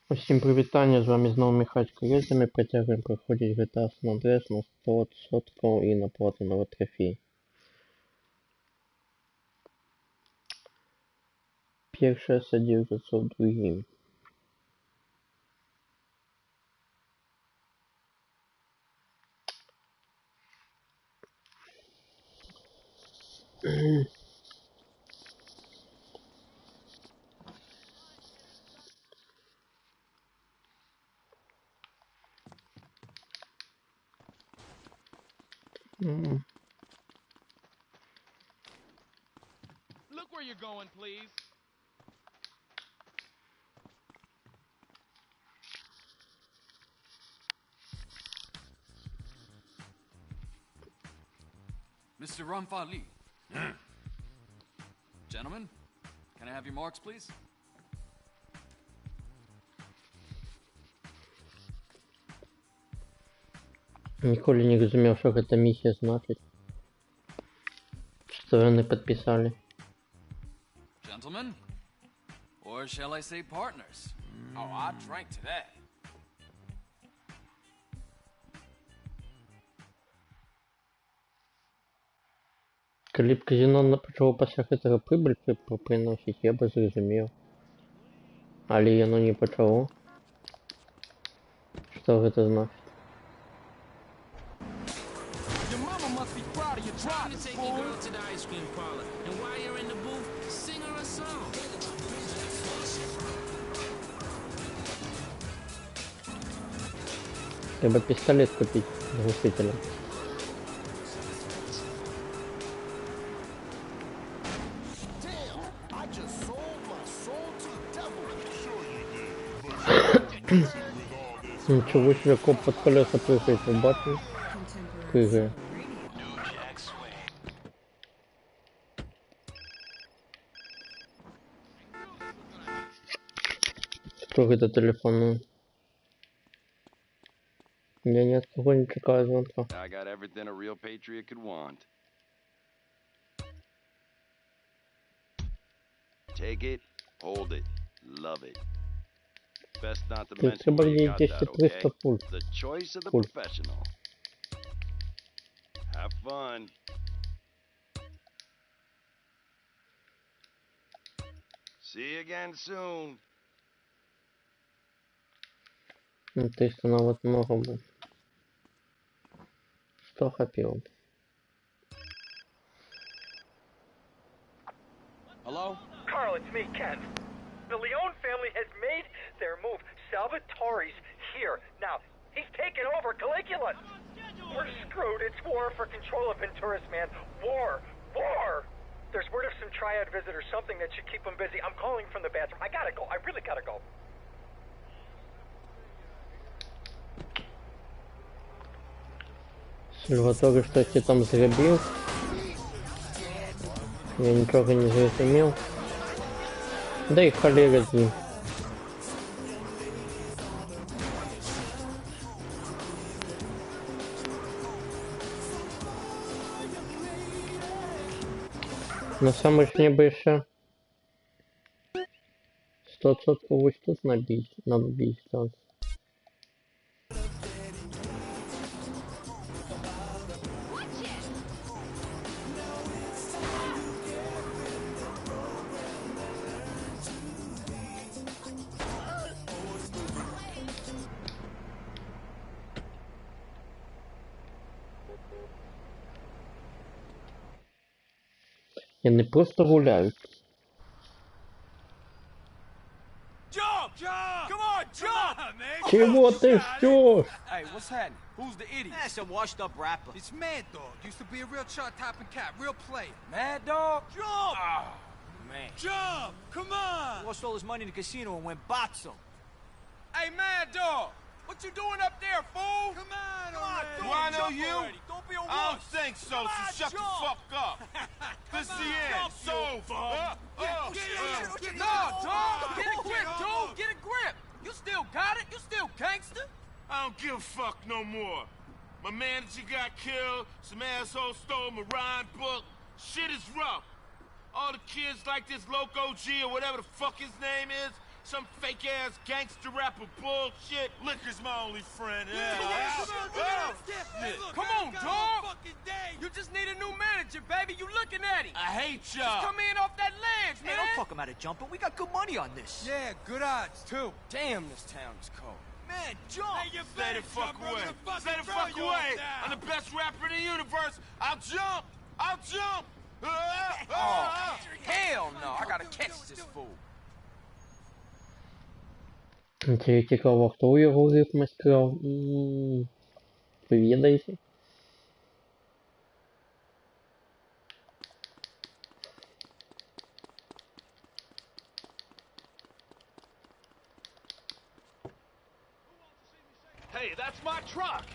Усім привітання, з вами знову Михачко Єзда. Ми протягуємо проходить GTA San Andreas на 100% і на платиновий трофей. Перше содержится в другим. Look where you're going, please. Mr. Ramfali. Gentlemen, can I have your marks, please? Ніколи не розумів, що ця місія значить. Що вони підписали. Gentlemen? Or shall I say partners? Oh, I drank to that. Коли б казино почало після цього прибыль приносити, я б зрозумів. Але воно не почало. Що це значить? Your mama must be proud of your Trying to driving, take your fool. girl to the ice cream parlor, and while you're in the booth, sing her a song. Треба пістолет купити з глушителем. Damn, I just sold my soul to the devil. Sure you did. Нічого себе, коп під колеса прыгает, ви бачили? Прыгає. Кто это телефон? Я ни от кого не чекаю звонка. I got everything a real patriot could want. Take it, hold it, love it. Best not to Тут mention треба where you где got that, 10-300 okay? пуль. The choice of the Cool. professional. Have fun. See you again soon. Ну, то есть она вот много будет. Что хотел? Hello? Carl, it's me, Ken. The Leone family has made their move. Salvatore's here. Now, he's taken over Caligula. We're screwed. It's war for control of Venturis, man. War. War! There's word of some triad visitors, something that should keep them busy. I'm calling from the bathroom. I gotta go. I really gotta go. Сальваторе, что ты там зробил? Я ничего не зрозумел. Да и холера с ним. На самом деле бы еще 100% ось тут набить, надо бить станцию. И они просто гуляют. Jump! Jump! Come on, jump! Man. Чего ты ждешь? Hey, what's happening? Who's the idiot? That's a washed up rapper. It's Mad Dog. Used to be a real chart-topping cat, real player. Mad Dog? Jump! Oh, man. Jump! Come on! Lost all his money in the casino and went boxo. Hey, Mad Dog! What you doing up there, fool? Come on, Do I know you? Already. Don't be a wuss. I don't think so, Come on, so shut jump. the fuck up. This is the end. It's over. No, dog! Get a grip, dude! Get a grip! You still got it? You still gangster? I don't give a fuck no more. My manager got killed. Some asshole stole my rhyme book. Shit is rough. All the kids like this Loco G or whatever the fuck his name is, Some fake ass gangster rapper bullshit. Liquor's my only friend. Come on, dog. You just need a new manager, baby. You looking at him. I hate Just y'all. come in off that ledge, Hey, man. don't talk him out of jumping. We got good money on this. Yeah, good odds, too. Damn, this town is cold. Man, jump! Stay the fuck away. Stay the fuck away. I'm the best rapper in the universe. I'll jump. I'll jump. Oh, hell no. I gotta catch this fool. Це цікаво, хто його ритми скрав? Повідайте. Hey, that's my truck.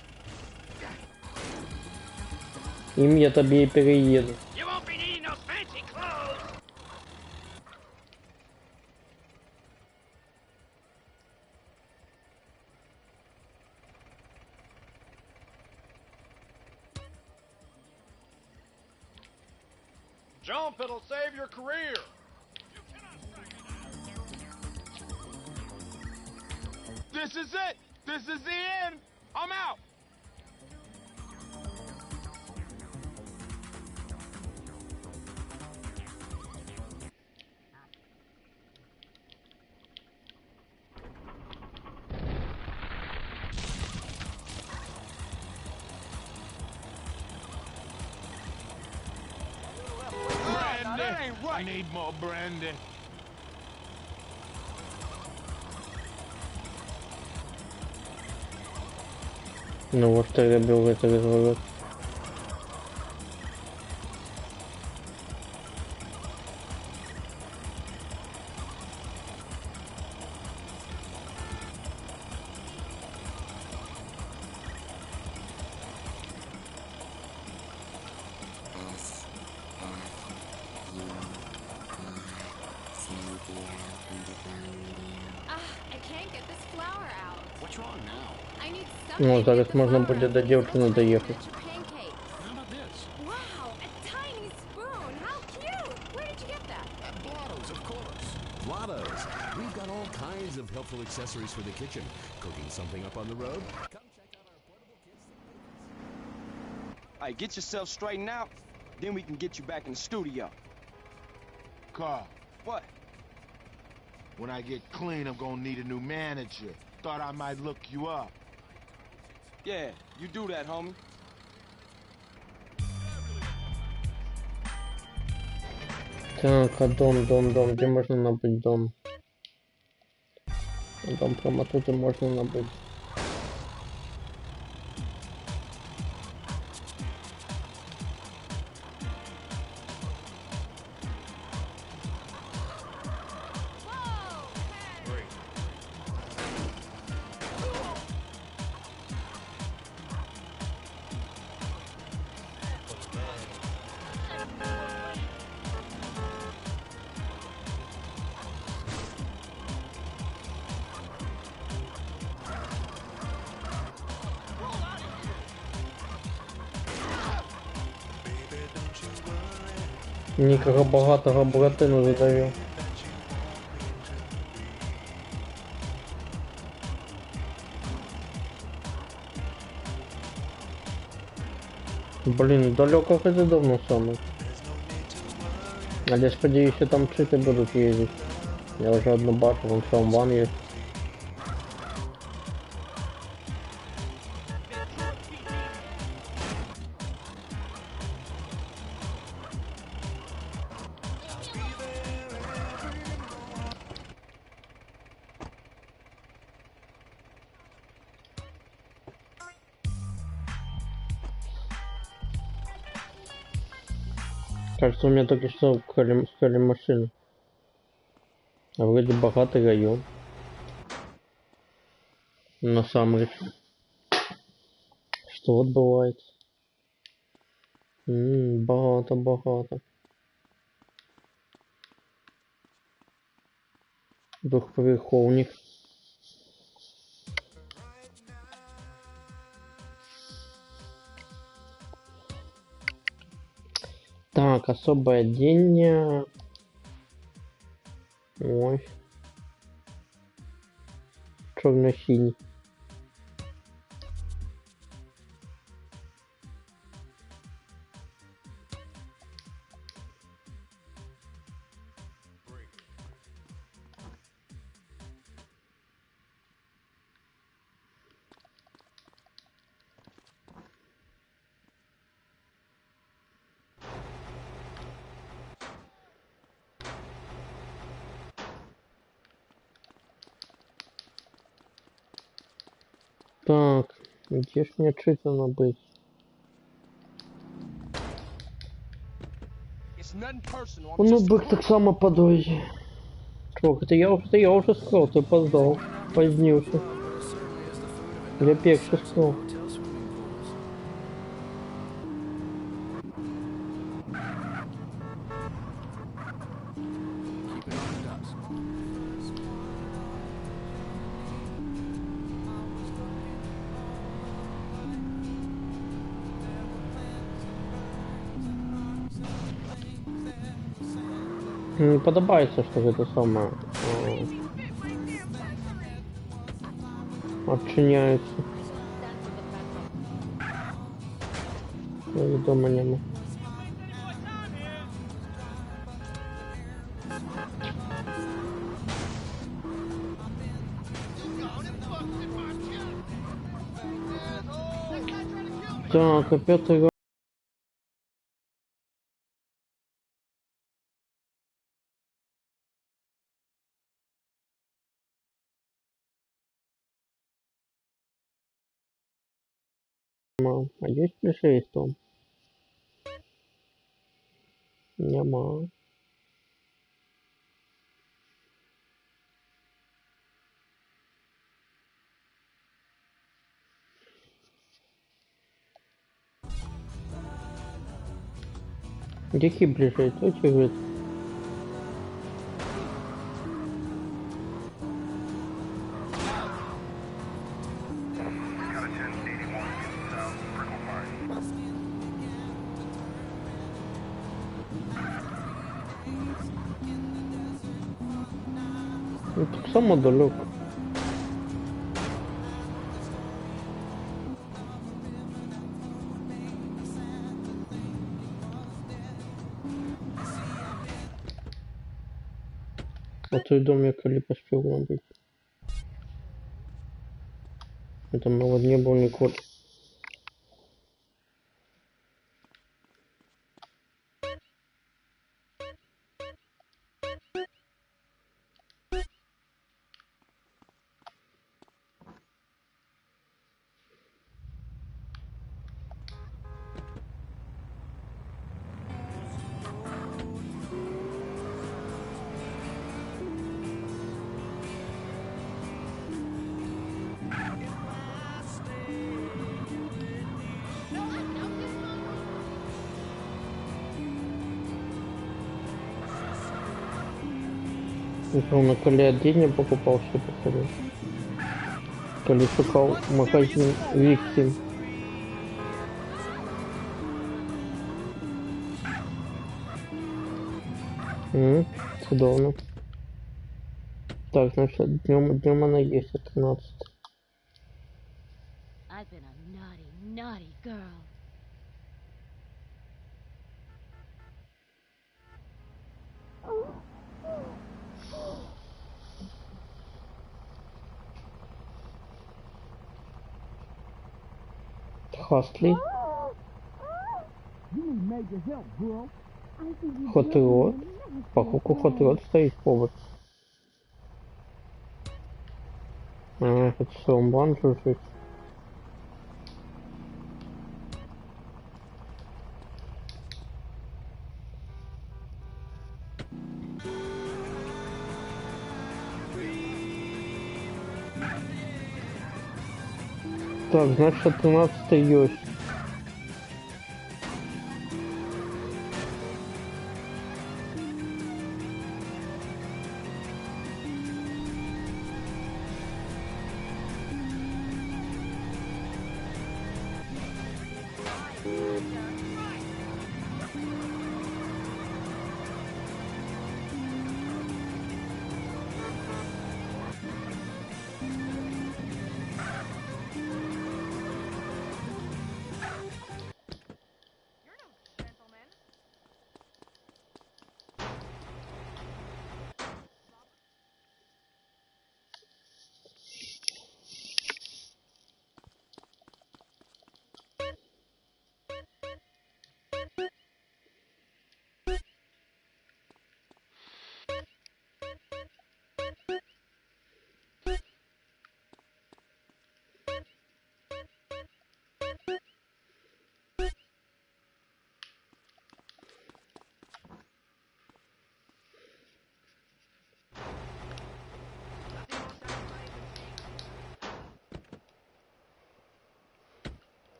Ім'я тобі і переїду. You won't be needing those fancy clothes. Jump, it'll save your career. This is it. This is the end. I'm out. Brandy. I need more brandy. Ну вот что я робив этот разворот. I can't get this flour out. What's wrong now? I need Ну, something. зараз можна буде до дівчини доїхати. How about this? Wow, a tiny spoon. How cute. Where did you get that? At Blotto's, of course. Blotto's. We've got all kinds of helpful accessories for the kitchen. Cooking something up on the road? Come check out our portable kits. Alright, get yourself straightened out, then we can get you back in the studio. Carl, What? when I get clean, I'm gonna need a new manager. Thought I might look you up. Yeah, you do that, homie. Так, а дом. Де можна набити дом? Дом прямо тут і можна набити. Нікого багатого братину задавив. Блін, далеко ходи давно саме. Але сподіваюся, там чити будуть їздити. Я вже одну бачу, вон там ван є. Кажется, у меня только что украли машину. А вроде богатый район. На самом деле. Что отбывается? Богато. Двухповерховник. Так, особое отделение. Ой. чорно-синій. Так, где ж мне читано быть? It's nothing personal. I'm Ну, just a бык так само по дороге. Чувак, это я уже сказал, ты опоздал. Позднился. Я первый сказал. Не подобается, что это самое отчиняется. Дома нема. Так, опять игра. А есть ближайший дом? Нема. Які ближайший? Тут говорит. Ну, так само далеко. А той дом я коли поспел набыть. Там вот не был никого. Я на коли отдельно покупал все повторю. Коли шукал магазин Виктим. Чудовно. Так, значит, днем она есть, 13. I've been a naughty, naughty girl. Хасли. Хот-род. Походу хот-род стоит повод. Это все, он банджо жить. Так, значит, 13 есть.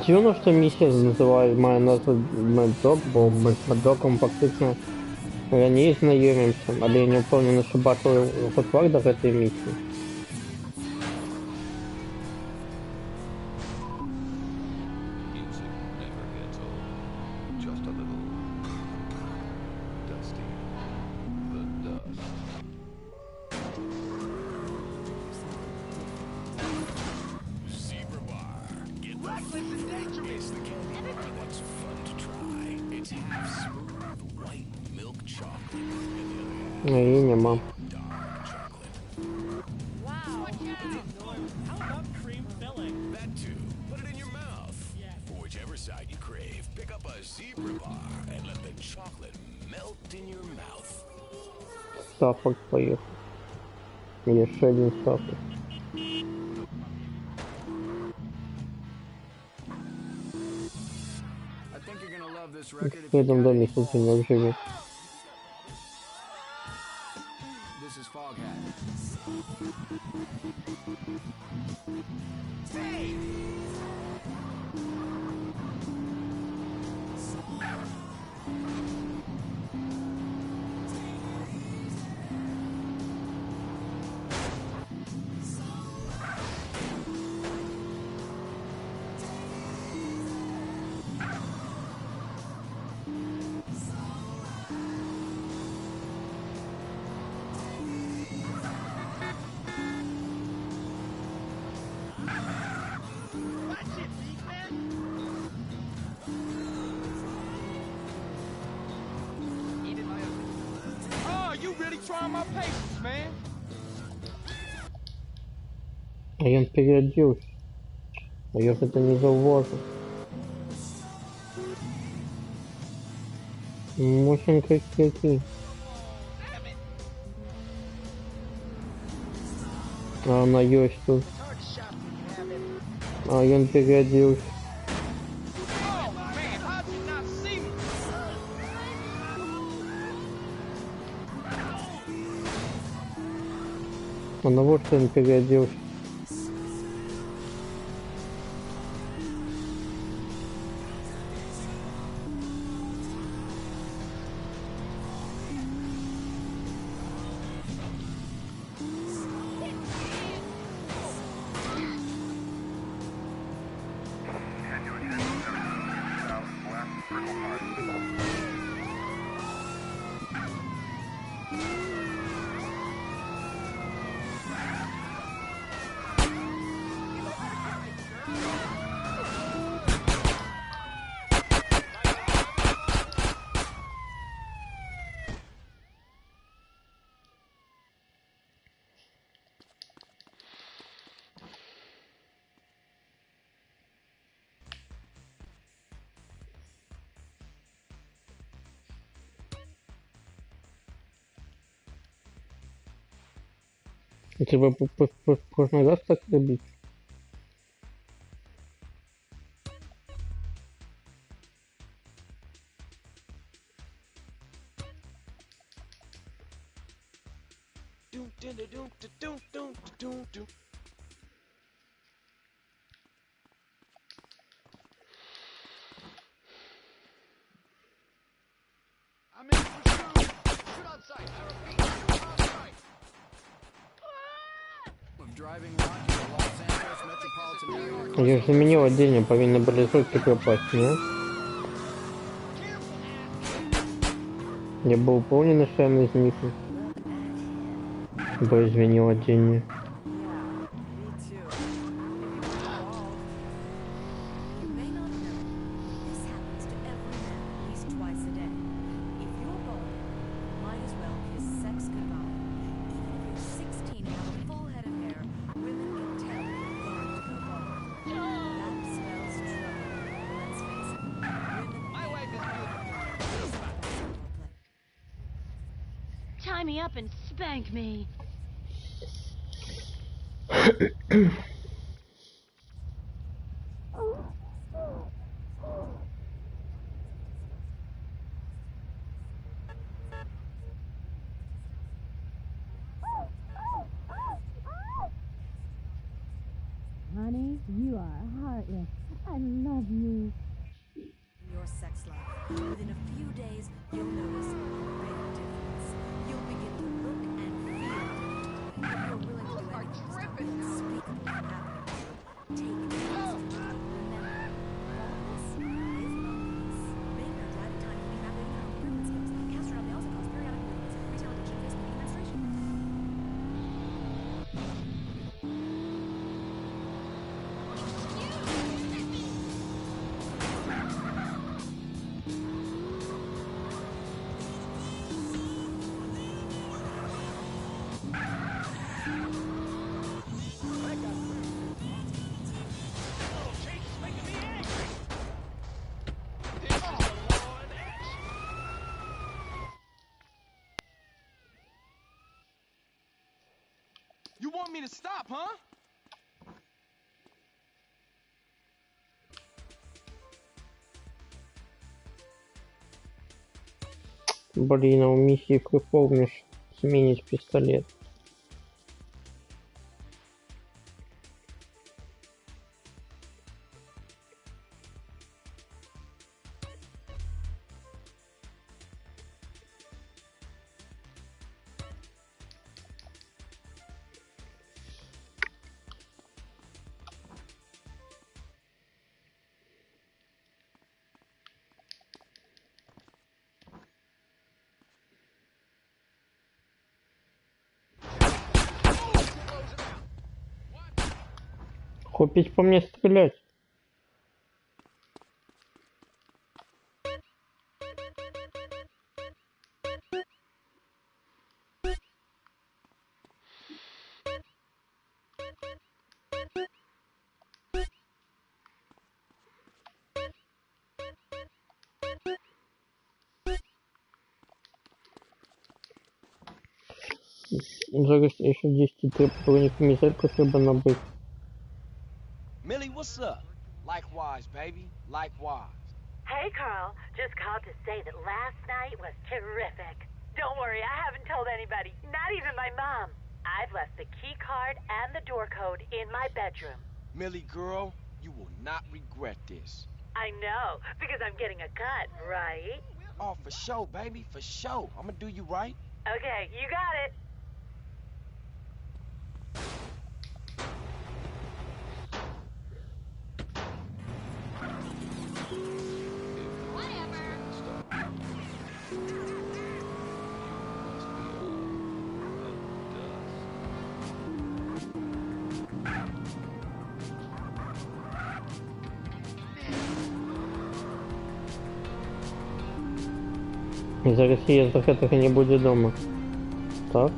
Дивно, що місія має назву Медок, бо ми з Медоком фактично раніше знайомимося, але я не впевнений, що бачили його твар до цієї місії. Ну і нема. Стаффорд поехал. Еще один Стаффорд. В этом доме случайно живет. This is Foghat. Trying my patience, man. А я переоделся. А я это не зауважил. Очень какие. А она есть тут. А я переоделся. А на вот что он переоделся. Треба кожен раз так робити. I'm in pursuit. Shoot on sight. I repeat, shoot on sight. I'm driving Rocky to Los Angeles metropolitan area. Я же заменил отдельно, повинны были сутки пропасть, не? Я был уполнен шайм из них. Бо изменил отдельно. Tie me up and spank me. Honey, you are heartless. I I love you. Your sex life. Within a few days, you'll notice a big difference. You'll begin to look and feel different. If you're willing to do anything to stop the unspeakable happening, take it easy. Remember, all this is loneliness. Making or driving time, keeping track of income, improvement skills, capturing on the also cause periodic movements, retail addiction, Facebook, and menstruation. You want me to stop, huh? Блин, а у миссии, как помнишь, сменить пистолет. Купить по мне стрелять. Зараз еще 10 треба бронекомизельку треба набыть. Millie, what's up? Likewise, baby. Likewise. Hey, Carl. Just called to say that last night was terrific. Don't worry, I haven't told anybody, not even my mom. I've left the key card and the door code in my bedroom. Millie, girl, you will not regret this. I know, because I'm getting a cut, right? Oh, for sure, baby, for sure. I'm gonna do you right. Okay, you got it. Зараз я за гэтага не будзе дома. Так.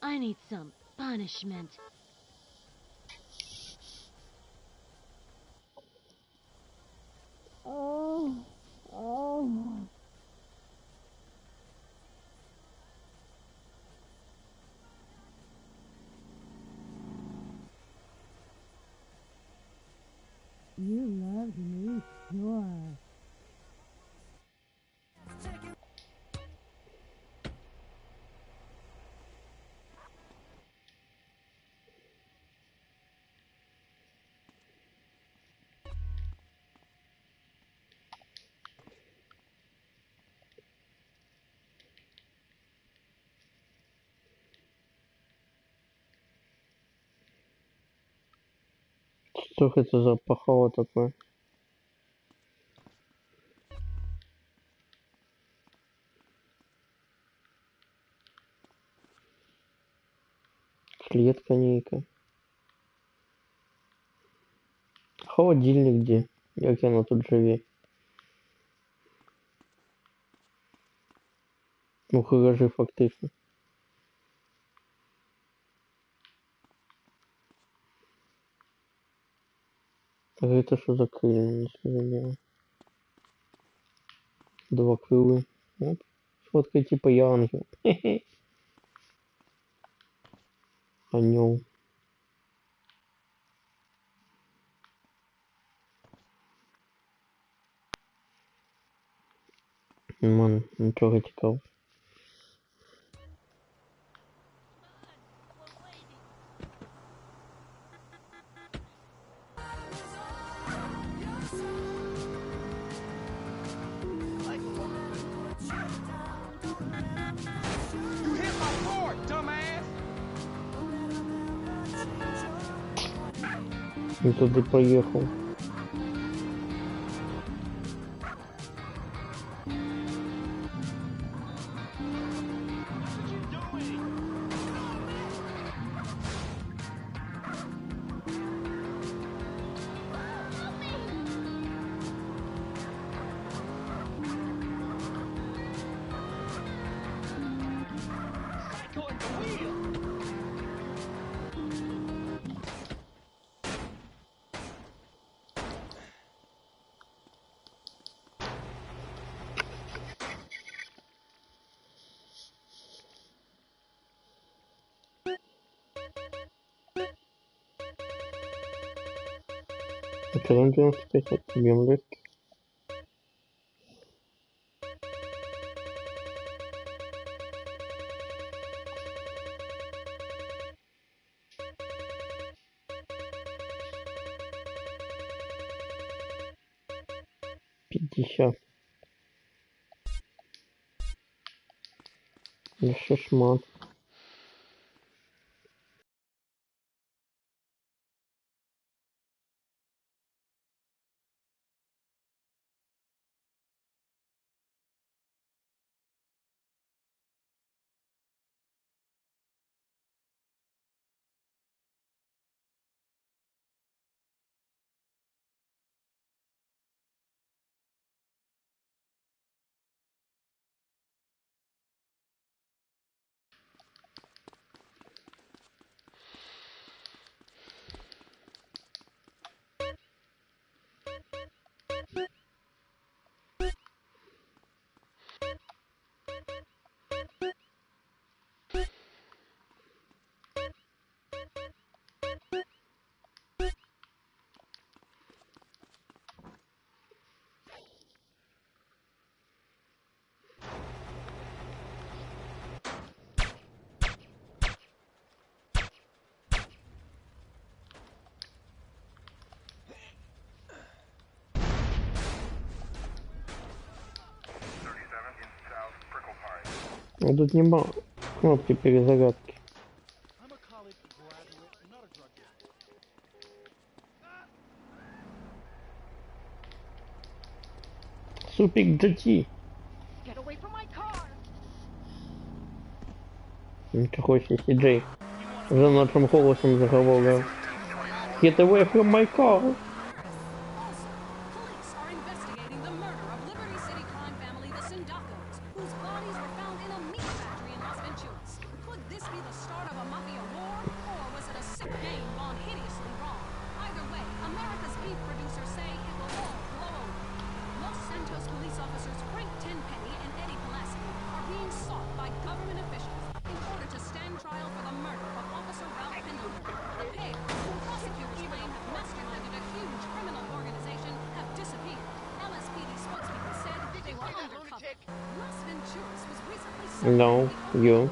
I need some punishment. Oh. You loved me, sure. Что это за пахало такое? Клетка нейка. Холодильник где? Як яно тут живе? Ну, гаражи фактично. А это что за крылья? Не. Два крылы. Оп. Фотка типа я ангел. Анёл. Нема нічого цікавого. You hit my board, dumbass! Він туди поїхав. Чором 95 об'єм легкий. Еще шмат. А тут нема кнопки перезарядки. Супик GT. Ничего себе, CJ. За нашим голосом заговорил. Get away from my car. No, you.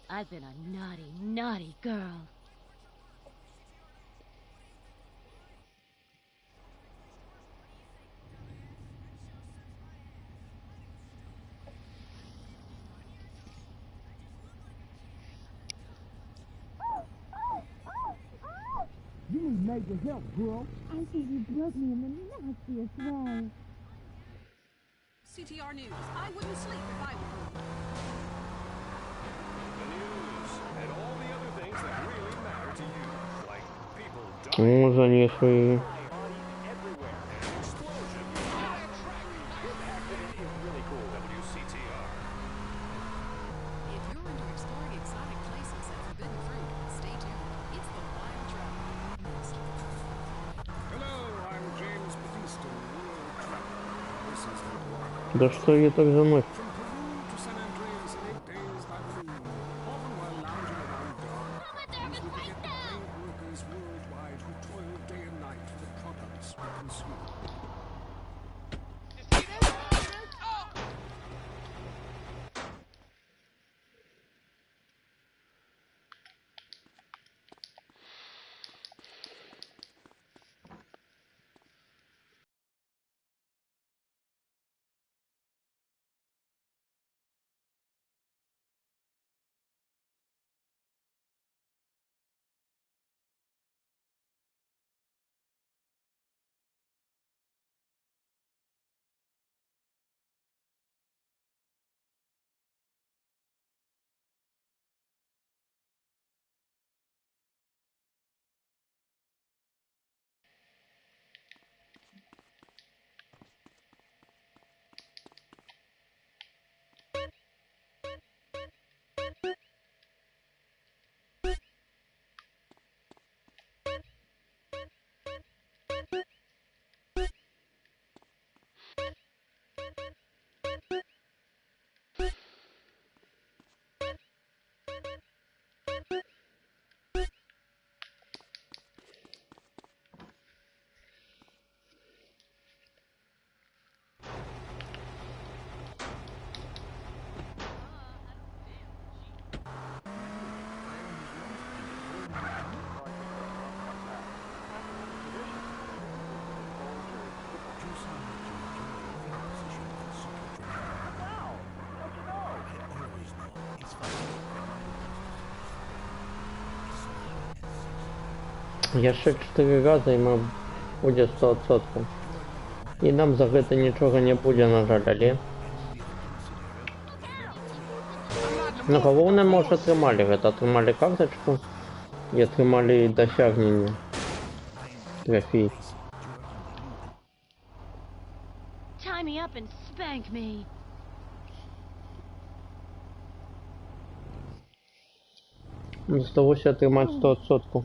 I've been a naughty, naughty girl. You need major help, girl. I think you broke me in the nastiest way. CTR News. I wouldn't sleep if I were you. The news and all the other things that Ну, занесли. Да что я так заносит? Яшчэ 4 раза і мы будзе 100%. І нам за гэта нічога не будзе, на жаль, але... Ну, галоўнае, можа, атрымалі гэта. Атрымалі картачку і атрымалі дасягненне. Трофей. Tie me up and spank me. Здалося атрымаць 100%.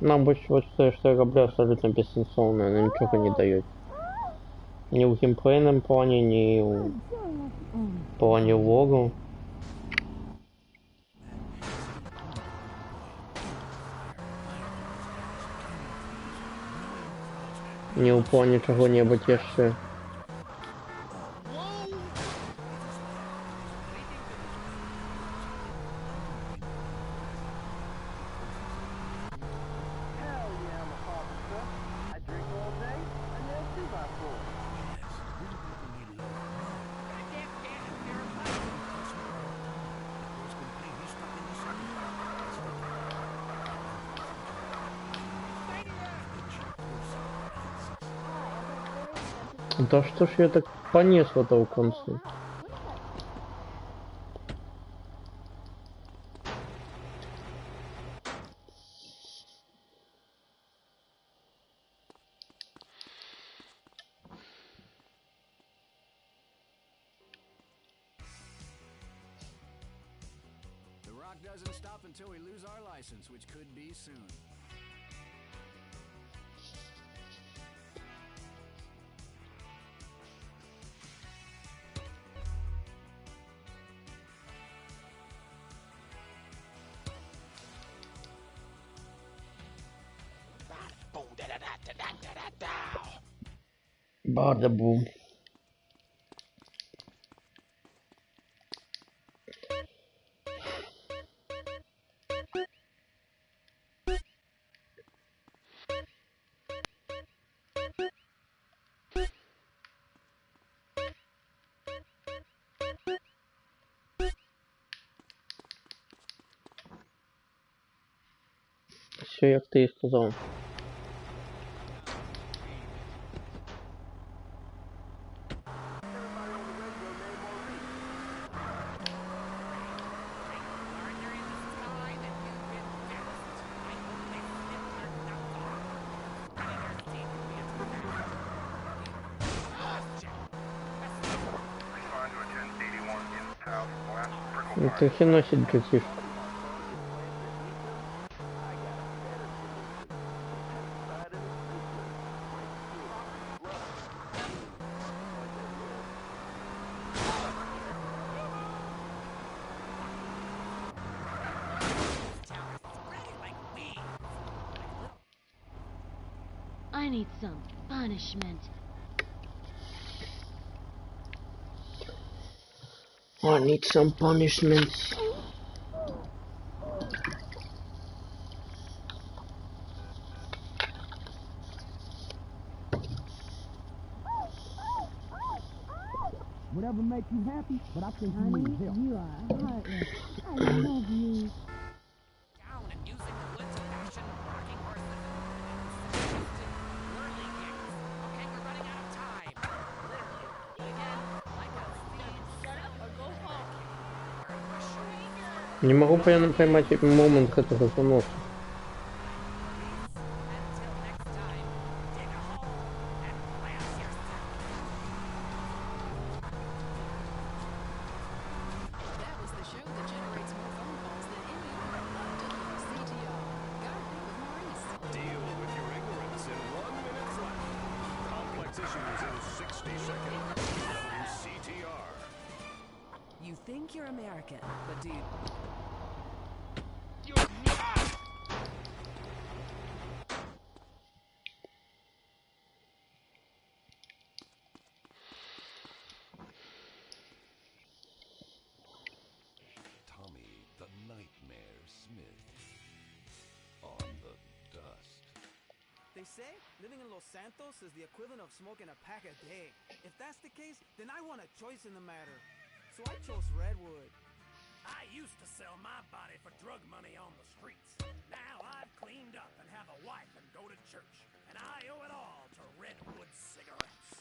Нам вось тое, што я раблю, абсолютно бессэнсоўна, яны нічога не даюць. Ні ў геймплейным плане, ні ў плане лору. Ні ў плане чаго-небудзь яшчэ. Да что ж я так понесла-то у конца? The rock doesn't stop until we lose our license, which could be soon. Bada boom. Все, як ти і сказав. Это хиносит братишка. I need some punishment. I need some punishments. Whatever makes you happy, but I think you need help. You are heartless. I love you. Down and using the woods of passion, rocking horses, and whirly gigs. Okay, we're running out of time. Literally, again, like a steed. Shut up or go home. Не могу поймать момент этого заноса. You think you're American, but do you... Tommy the Nightmare Smith on the dust. They say living in Los Santos is the equivalent of smoking a pack a day. If that's the case, then I want a choice in the matter. So I chose Redwood. I used to sell my body for drug money on the streets. Now I've cleaned up and have a wife and go to church. And I owe it all to Redwood cigarettes.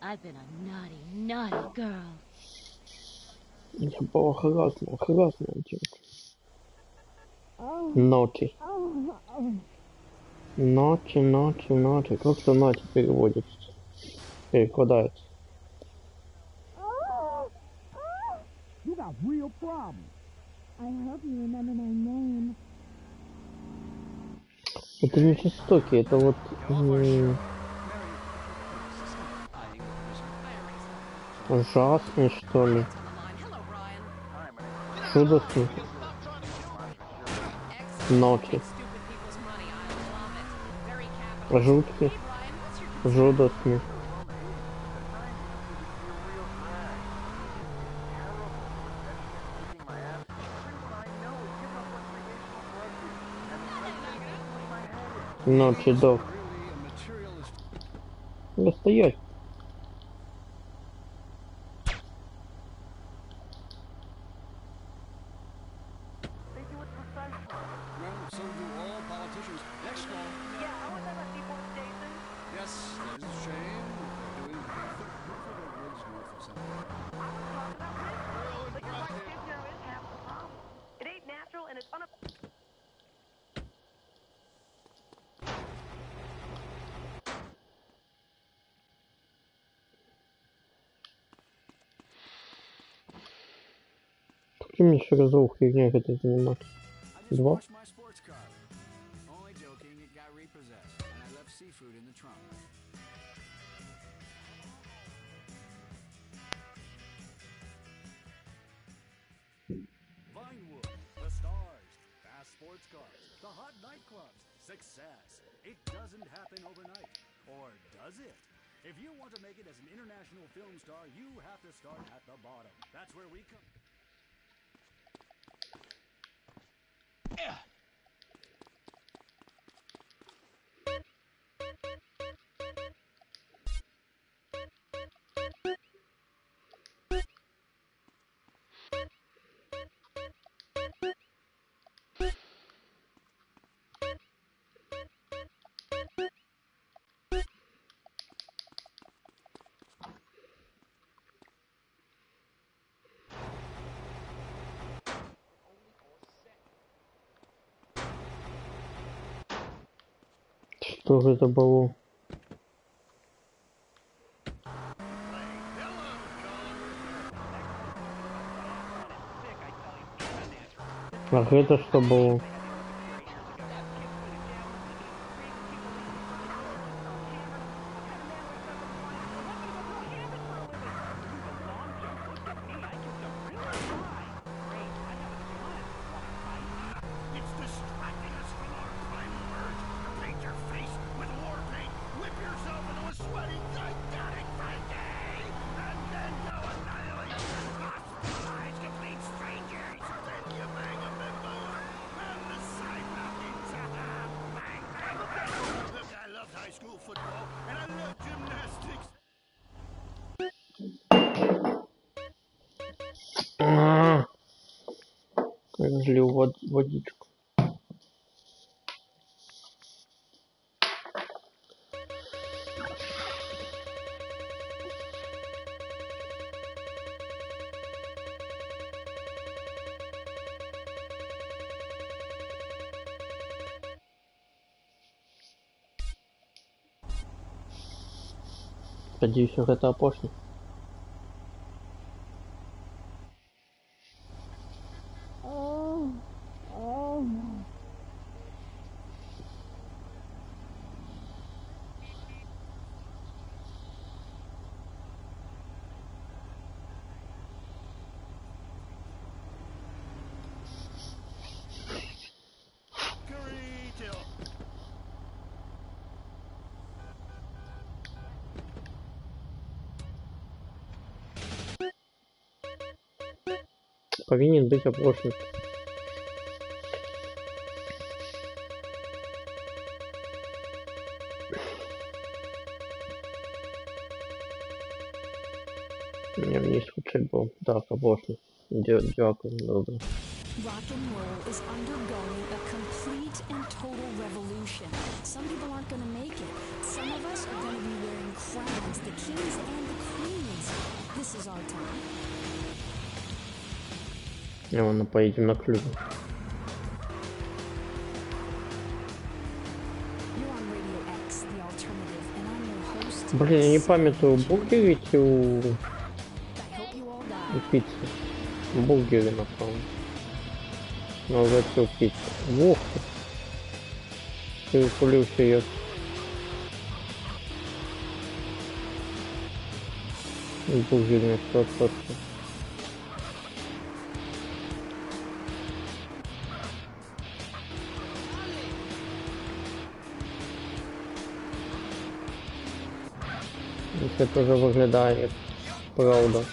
I've been a naughty, naughty girl. Я была храсная девочка. Naughty. Naughty. Как это naughty переводится? Перекладается. You got real problems. I hope you remember my name. Это не жестокий, это вот... ужасный, что ли. Жудостный. Naughty. Жуткий. Жудостный. Naughty dog. Да стоять. Скільки мені ще разів херня этой заниматься? 2? My sports car. Only joking, it got repossessed, and I left seafood in the trunk. Vinewood, the stars, fast sports cars, the hot nightclubs, success. It doesn't happen overnight. Or does it? If you want to make it as an international film star, you have to start at the bottom. That's where we come. Что же это было? А это что было? It's distracting us from our primal urge to paint your face with war paint, whip yourself into a sweaty, gigantic frenzy, and then go annihilate hospitalized complete strangers. Then you bang a bimbo and the side mountains. Bang, bang, bang. Look, I loved high school football, and I loved gymnastics. Разлил водичку. Надеюсь, это опошли. Повинен быть опрошен. Не, вниз лучше был. Так, опрошен. Дякую, добре. Rock and roll is undergoing a complete and total revolution. Some people aren't going to make it. Some of us are going to be wearing crowns, the kings and the queens. This is our time. Ладно, поедем на клюве. Блин, я не памятаю, бургеры эти у пиццы. Бургеры, напомню. Но уже все пиццы. Ох ты! Перепулился я. Бургеры, что-то. Це теж виглядає, правда.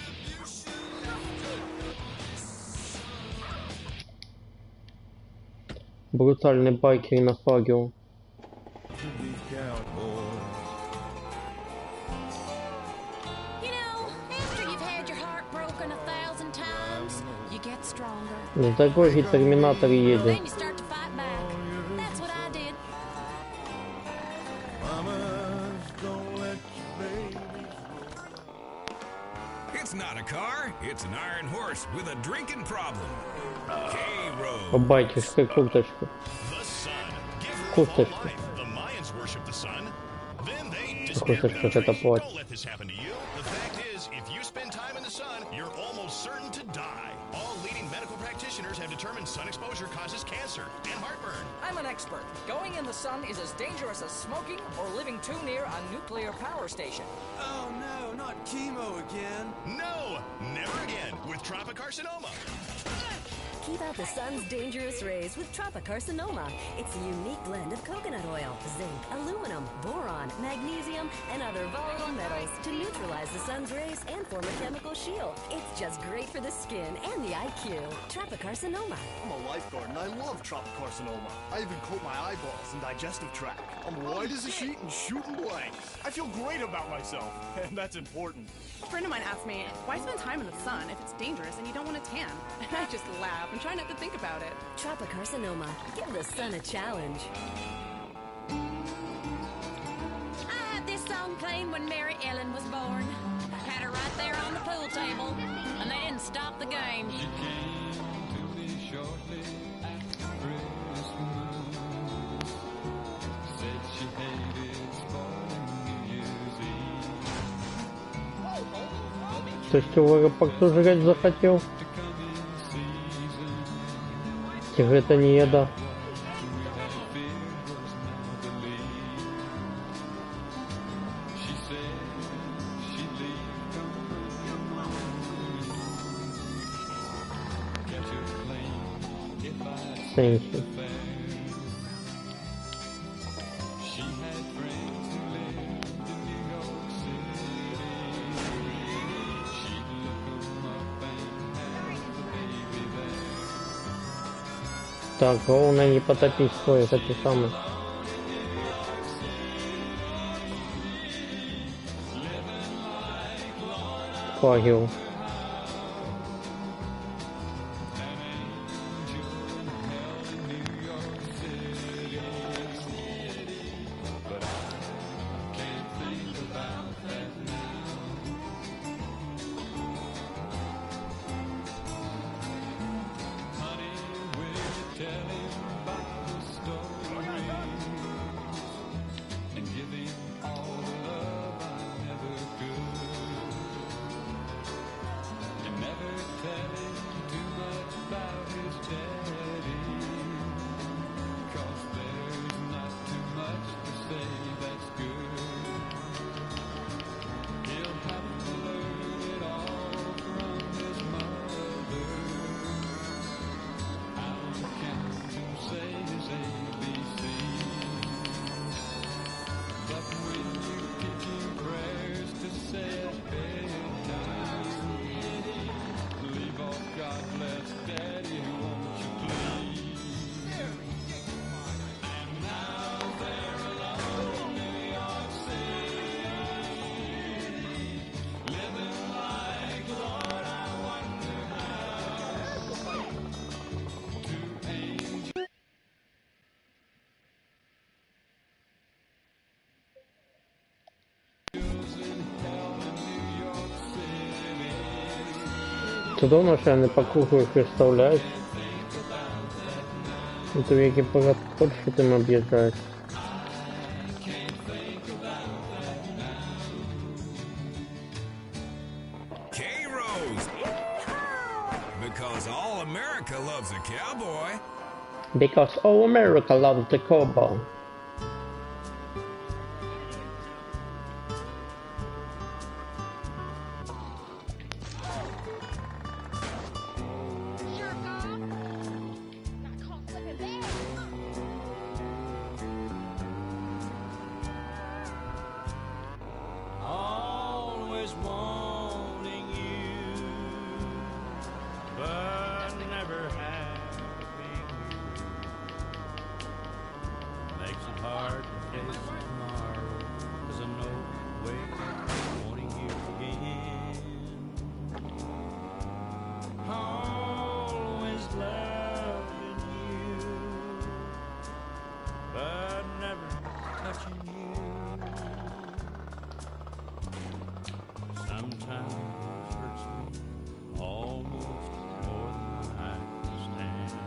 Брутальний байкер на фагіо. С дороги Терминатор едет. It's not a car, it's an iron horse with a drinking problem. K-Road. Байкерская курточка. Курточка. Курточка это платье. The fact is, if you spend time in the sun, you're almost certain to die. All leading medical practitioners have determined sun exposure causes cancer and heartburn. I'm an expert. Going in the sun is as dangerous as smoking or living too near a nuclear power station. Oh no, not chemo again. No, never again with tropicarcinoma. Keep out the sun's dangerous rays with Tropicarcinoma. It's a unique blend of coconut oil, zinc, aluminum, boron, magnesium, and other volatile metals to neutralize the sun's rays and form a chemical shield. It's just great for the skin and the IQ. Tropicarcinoma. I'm a lifeguard and I love tropicarcinoma. I even coat my eyeballs and digestive tract. I'm white as a sheet and shooting blanks. I feel great about myself, and that's important. A friend of mine asked me, why spend time in the sun if it's dangerous and you don't want to tan? And I just laugh and try not to think about it. Tropicarcinoma. Give the sun a challenge. I had this song playing when Mary Ellen was born. Had her right there on the pool table, and they didn't stop the game. Ты что, пожрать захотел? Это не еда. Thank you. Так, главное не потопить своих этих самых. Флагел. Ти думаєш, я не по кругу їх виставляю? Это веки погад Польшу ты объезжаешь. K-Rose! Because all America loves a cowboy. Because all America loves the cowboy. Always wanting you, but never having you. Makes it hard to face tomorrow, 'cause I know wake up wanting you again. Always loving you, but never touching you. Sometimes it hurts me almost more than I can stand.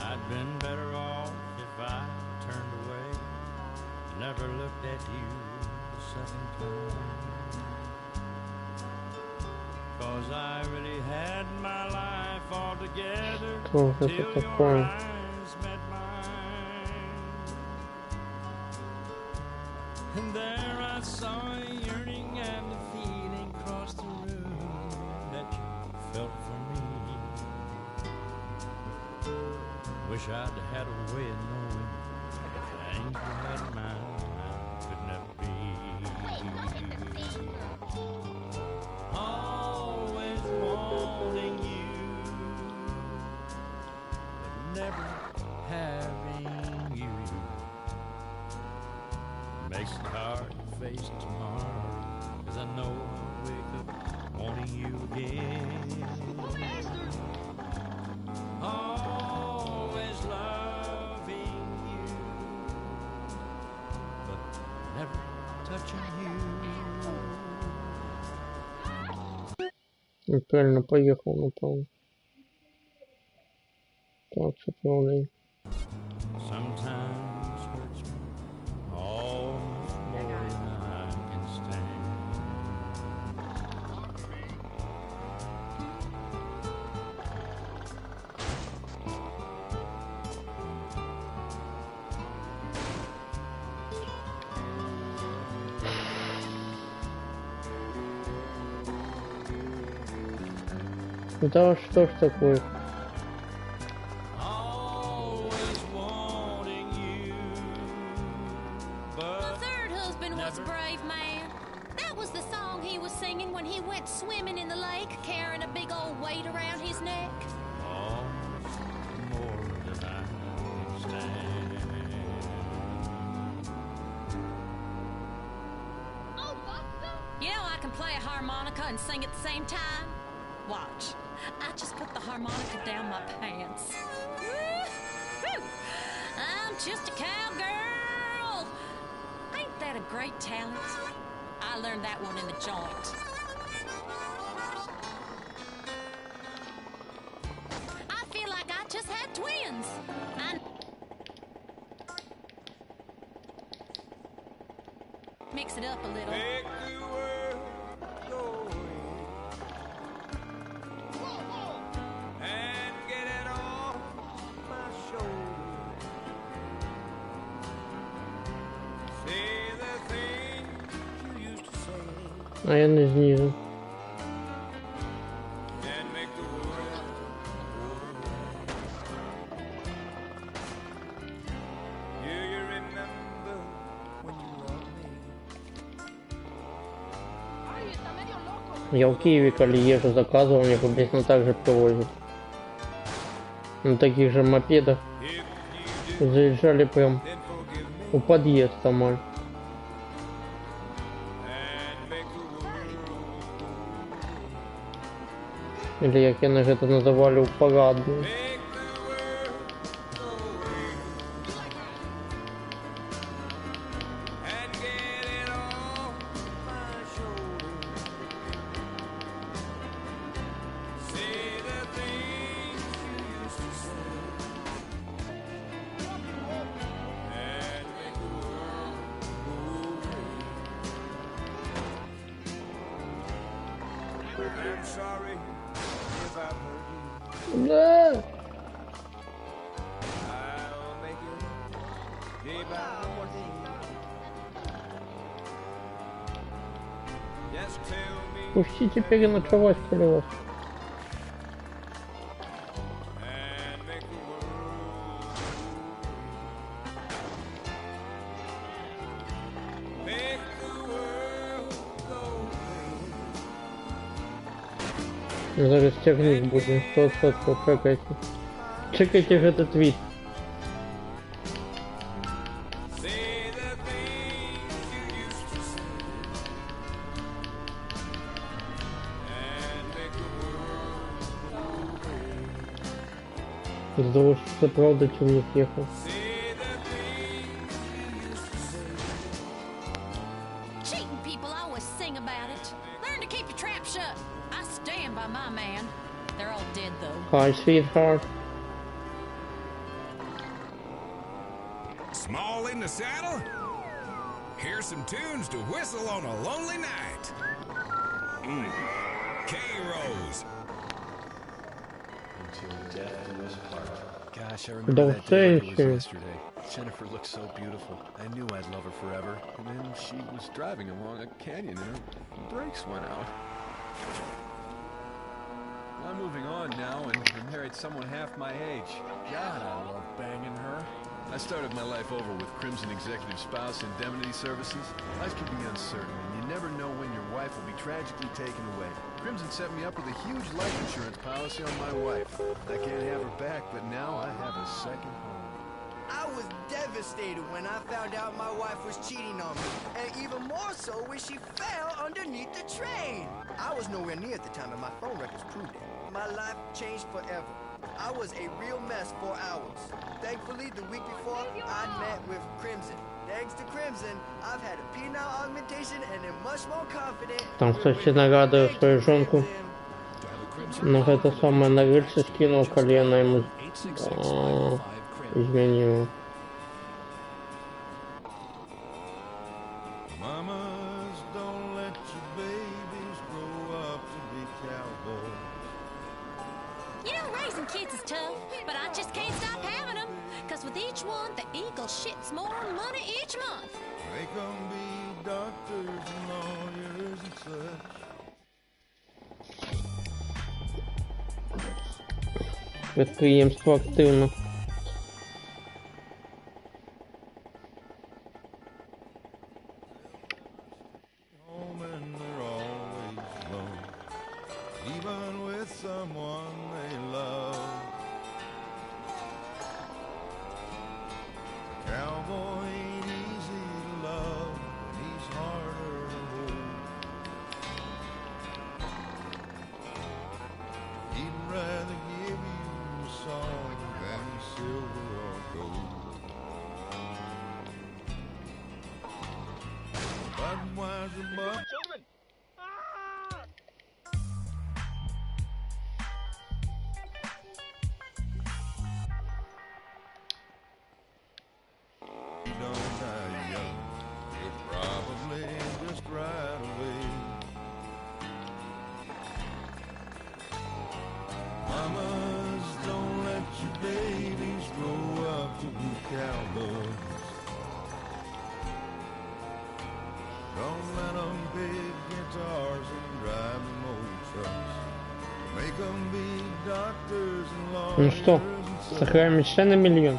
I'd been better off if I turned away and never looked at you the second time. 'Cause 'cause I really had my life all together Что till это your такое? eyes met mine. And there I saw a yearning and a feeling cross the room that you felt for me. Wish I'd had a way of knowing things you had in mind could never be. Always wanting you, but never having you. Makes it hard to face tomorrow, 'cause I know I'll wake up wanting you again. Always loving you, but never touching you. Правильно, поехал, напал. Так, все правильно. Sometimes hurts me almost more than I can stand. Да что ж такое? My third husband was a brave man. That was the song he was singing when he went swimming in the lake, carrying a big old weight around his neck. Almost more than I can stand. You know, I can play a harmonica and sing at the same time. Watch. I just put the harmonica down my pants. Woo-hoo! I'm just a cowgirl. Ain't that a great talent? I learned that one in the joint. I feel like I just had twins. Mix it up a little. Make the world go and get it off my shoulders. Say the things you used to say А я не знизу. and make the world go. Do you remember when you loved me? Я в Киеве, коли езжу, заказывал, мне приблизительно так же привозят. На таких же мопедах. Заезжали прям у подъезда мой. Или як я это называли, у парадную. I'm sorry if I've hurt you. Да. I'll make it day by day. Just tell me Пустите переночевать, коли вас. and make the world. Make the world go. Зараз тягнуть будем. 100%, чекайте. Чекайте же этот вид. Say the things you used to say and make the world go away. Здорово, что это правда темник ехал. Cheating people always sing about it. Learn to keep your trap shut. I stand by my man. They're all dead though. Hi, sweetheart. Small in the saddle? Here's some tunes to whistle on a lonely night. K-Rose. Until death do us part. Gosh, I remember that day like it was Don't yesterday. Jennifer looked so beautiful. I knew I'd love her forever. And then she was driving along a canyon and her brakes went out. I'm moving on now and married someone half my age. God, I love banging her. I started my life over with Crimson Executive Spouse Indemnity Services. Life can be uncertain, and you never know when your wife will be tragically taken away. Crimson set me up with a huge life insurance policy on my wife. I can't have her back, but now I have a second home. I was devastated when I found out my wife was cheating on me, and even more so when she fell underneath the train. I was nowhere near at the time, and my phone records proved it. My life changed forever. I was a real mess for hours. Thankfully, the week before, I met with Crimson. Thanks to Crimson, I've had a penile augmentation and am much more confident. Там, кстати, нагадываю свою жонку. Но это самое на рельсы скинул колено ему. Изменил. Mamas, don't let your babies grow up to be cowboys. You know, raising kids is tough, but I just can't stop having them. Cause with each one, the eagle shits more money each month. Make them be doctors and lawyers and such. Предприемство активно. Home and they're always alone, even with someone they love. Cowboy ain't easy to love, and he's harder to hold. He'd rather give you a song than silver or gold. Budweiser, but you don't die young, you'll probably just ride away. Mamas, don't let your babies grow up to be cowboys. Don't let them pick guitars and drive them old trucks. Make them be doctors and Ну lawyers что, and such. сыграем еще на миллион.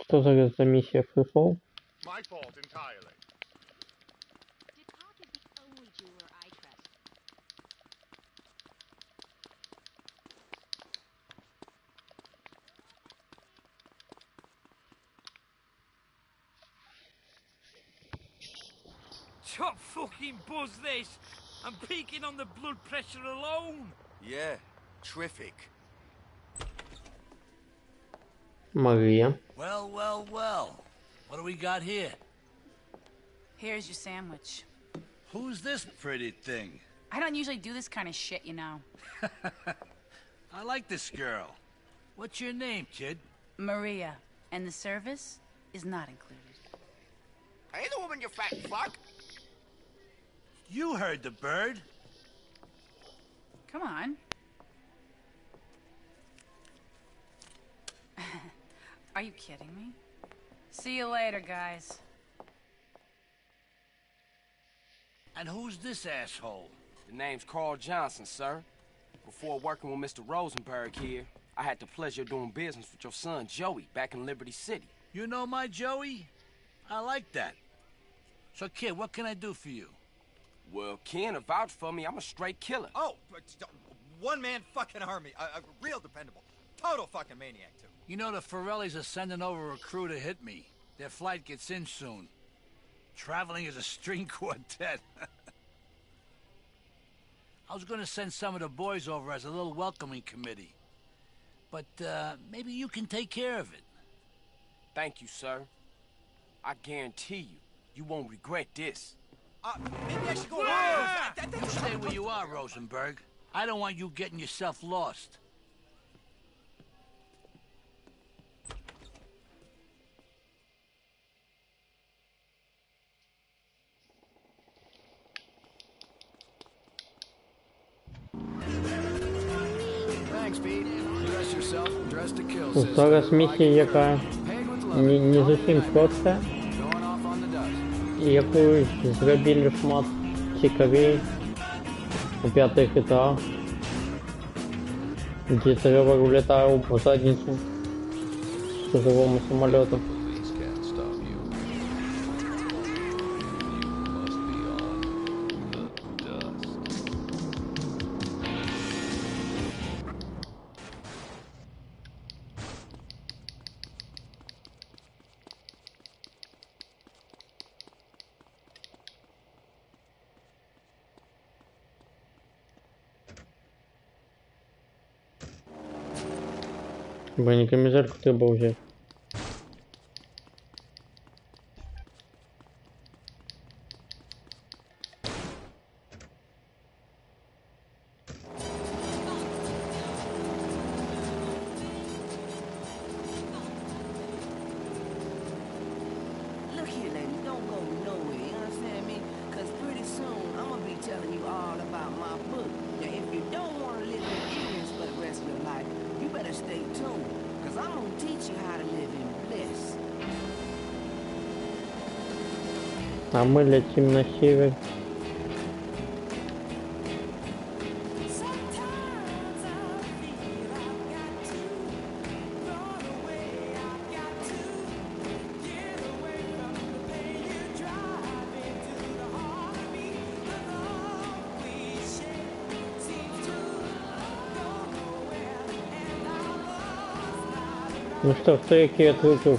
Что за миссия Freefall? My fault entirely. Ducat is the only jeweler I trust. Top fucking buzz this! I'm peaking on the blood pressure alone! Yeah, terrific. Мария. Well, well, well. What do we got here? Here's your sandwich. Who's this pretty thing? I don't usually do this kind of shit, you know. I like this girl. What's your name, kid? Maria. And the service is not included. Hey, the woman, you fat fuck. You heard the bird. Come on. Are you kidding me? See you later, guys. And who's this asshole? The name's Carl Johnson, sir. Before working with Mr. Rosenberg here, I had the pleasure of doing business with your son, Joey, back in Liberty City. You know my Joey? I like that. So, kid, what can I do for you? Well, Ken, vouch for me, I'm a straight killer. Oh, one-man fucking army. Real dependable. Total fucking maniac, too. You know the Forellis are sending over a crew to hit me. Their flight gets in soon. Traveling as a string quartet. I was gonna send some of the boys over as a little welcoming committee. But, maybe you can take care of it. Thank you, sir. I guarantee you, you won't regret this. Maybe I should go You stay where you are, Rosenberg. I don't want you getting yourself lost. feet. Dress yourself, dress to kill, Ну, sister. зараз місія яка не зовсім проста. І якусь зробили шмат цікавей у 5 GTA, где Тревор улетал по задницу с живому самолету. Бронекамизельку треба взять. Look here, lady, don't go nowhere, you understand me? Because pretty soon, I'm going to be telling you all about my book. Now, if you don't want to live in ignorance for the rest of your life, you better stay tuned. Because I'm going to teach you how to live in bliss. А мы летим на север. Ну что, хто які відкрити в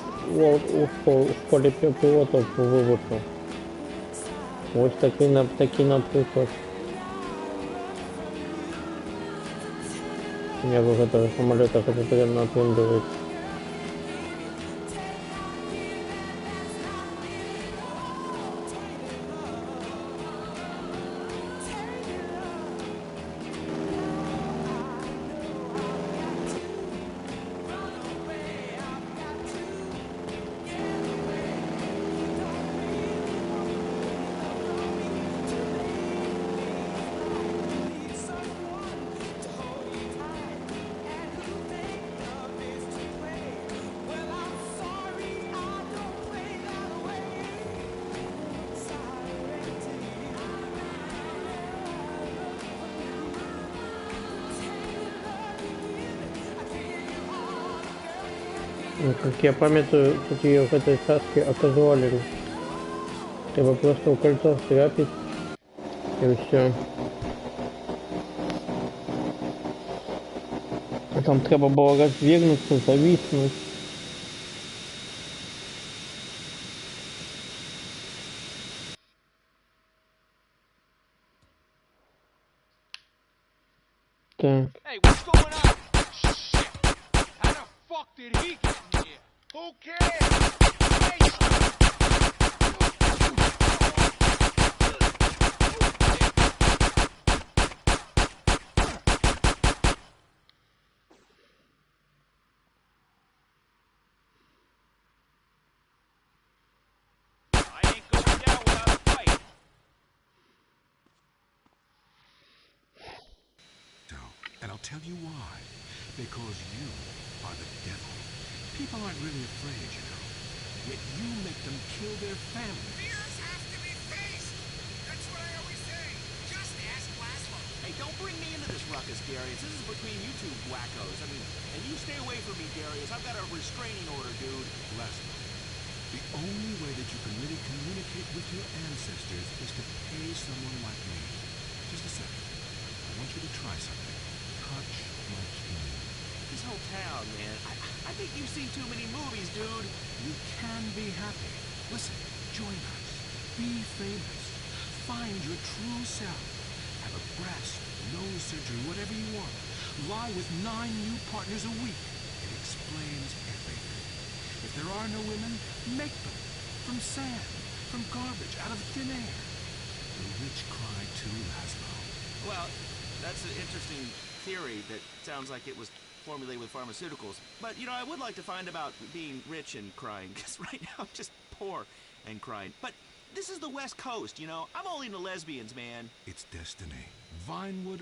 полі пілотів по вибуху? Ось такий наприклад. Я бы этого самолета хотел прямо напрямую. Ну, как я памятаю, тут ее в этой сказке оказывали. Треба просто в кольцо стряпить и все. А там треба было развернуться, зависнуть. Так. Hey, what's going on? Shit! How the fuck did he get in here? Who cares? Hey, I ain't going down without a fight. And I'll tell you why. Because you are the devil. People aren't really afraid, you know. Yet you make them kill their family. Fears have to be faced. That's what I always say. Just ask Laszlo. Hey, don't bring me into this ruckus, Darius. This is between you two wackos. I mean, and you stay away from me, Darius. I've got a restraining order, dude. Laszlo, the only way that you can really communicate with your ancestors is to pay someone like me. Just a second. I want you to try something. Touch my king. This whole town, man. I think you've seen too many movies, dude. You can be happy. Listen, join us. Be famous. Find your true self. Have a breast, nose surgery, whatever you want. Lie with 9 new partners a week. It explains everything. If there are no women, make them. From sand, from garbage, out of thin air. The rich cry too, Laszlo. Well, that's an interesting theory that sounds like it was formulated with pharmaceuticals. But, you know, I would like to find about being rich and crying, because right now I'm just poor and crying. But this is the West Coast, you know? I'm only into lesbians, man. It's destiny. Vinewood...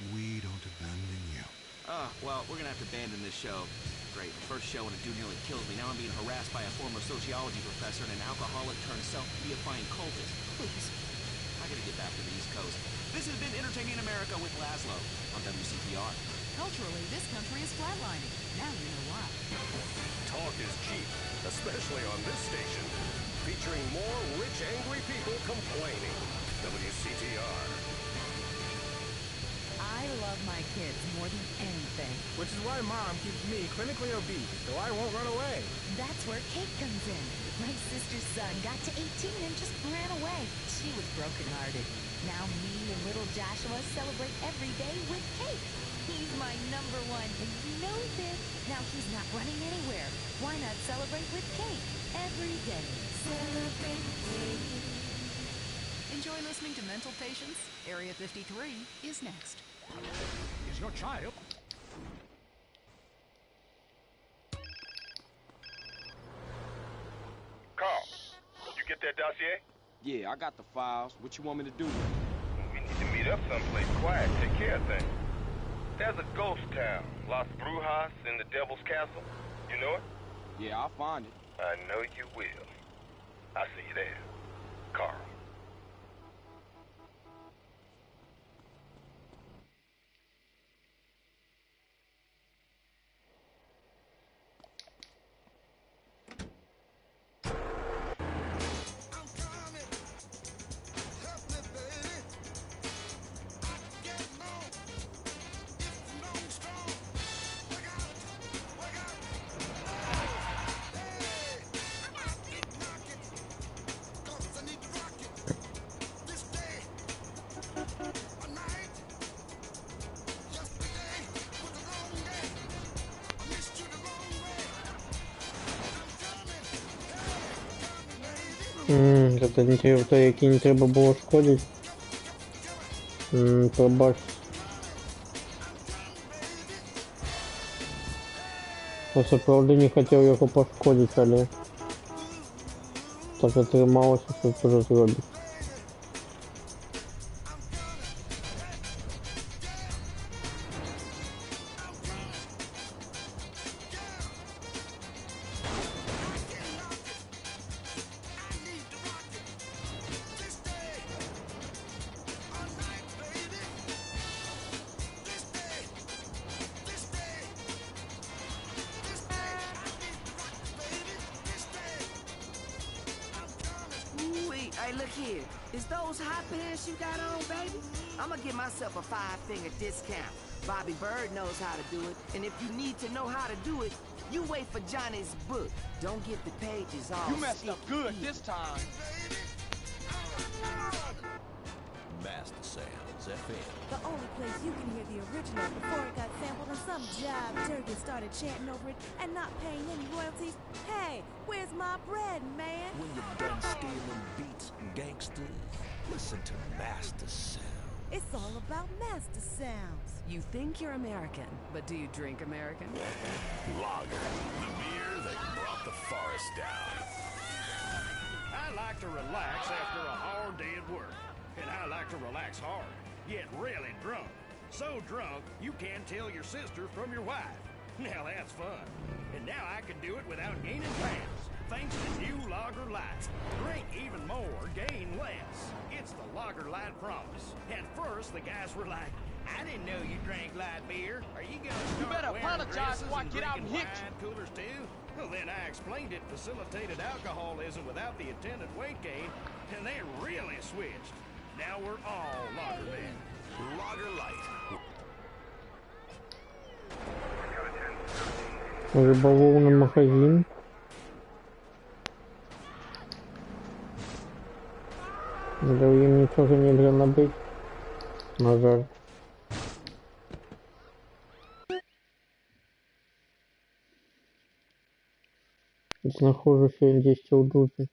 we don't abandon you. Well, we're gonna have to abandon this show. Great, first show and a dude nearly kills me. Now I'm being harassed by a former sociology professor and an alcoholic turned self-deifying cultist. Please, I gotta get back to the East Coast. This has been Entertaining America with Laszlo on WCTR. Culturally, this country is flatlining. Now you know why. Talk is cheap, especially on this station. Featuring more rich, angry people complaining. WCTR. I love my kids more than anything. Which is why Mom keeps me clinically obese, so I won't run away. That's where Kate comes in. My sister's son got to 18 and just ran away. She was brokenhearted. Now me and little Joshua celebrate every day with Kate. He's my number one, and he knows it. Now he's not running anywhere. Why not celebrate with Kate every day? Celebrate Kate. Enjoy listening to Mental Patients. Area 53 is next. Is your child? Carl, you get that dossier? Yeah, I got the files. What you want me to do? We need to meet up someplace quiet, take care of things. There's a ghost town, Las Brujas in the Devil's Castle. You know it? Yeah, I'll find it. I know you will. I'll see you there. Carl. Це не те, які не треба було шкодити. Пробач. Я правда не хотів його пошкодити, але так отрималося, що це вже зробить. Hey, look here. Is those hot pants you got on, baby? I'ma give myself a 5-finger discount. Bobby Bird knows how to do it, and if you need to know how to do it, you wait for Johnny's book. Don't get the pages all You messed up good this time. Master Sounds FM. The only place you can hear the original before it got sampled and some jive turkey started chanting over it and not paying any royalties. Hey, where's my bread, man? When you're done stealing beats and gangsters, listen to Master Sounds. It's all about Master Sounds. You think you're American, but do you drink American? Lager, the beer that brought the forest down. I like to relax after a hard day at work. And I like to relax hard, yet really drunk. So drunk, you can't tell your sister from your wife. Now that's fun. And now I can do it without gaining pounds, thanks to new Lager Light. Drink even more, gain less. It's the Lager Light promise. At first, the guys were like, I didn't know you drank light beer. Are you gonna start You better wearing apologize dresses before I and get out and drinking hit you. wine coolers too? Well, then I explained it facilitated alcoholism without the attendant weight gain, and they really switched. Now we're all lager men. Lager Light. Риболовний магазин. Да им ничего нельзя набыть. На жаль. Знаходжуся десь у дупі.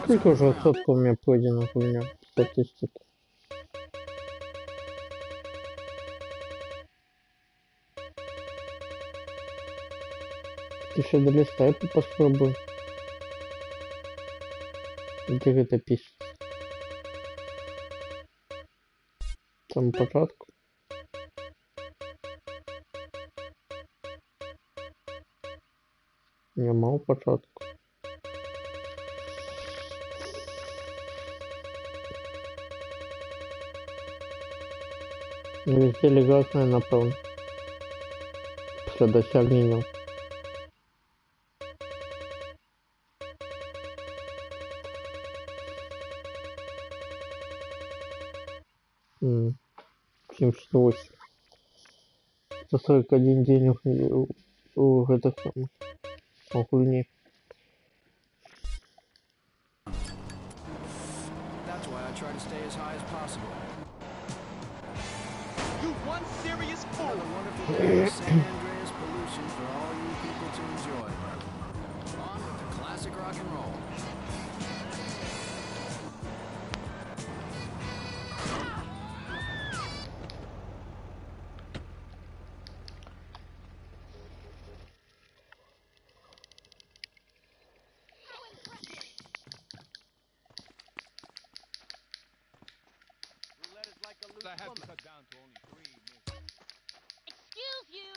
Сколько уже сотка у меня пройдено у меня статистика? Ты еще долистай, попробуй. Где это пишет? Там початку. Не мав початку. Везде легатное, напевно. Після досягнення. М, 78. 141 день у этих самых окуней. That's why I try to stay as high as possible. You one serious fool! Another wonderful day of San Andreas pollution for all you people to enjoy. On with the classic rock and roll. I have to cut down to only 3. Excuse you.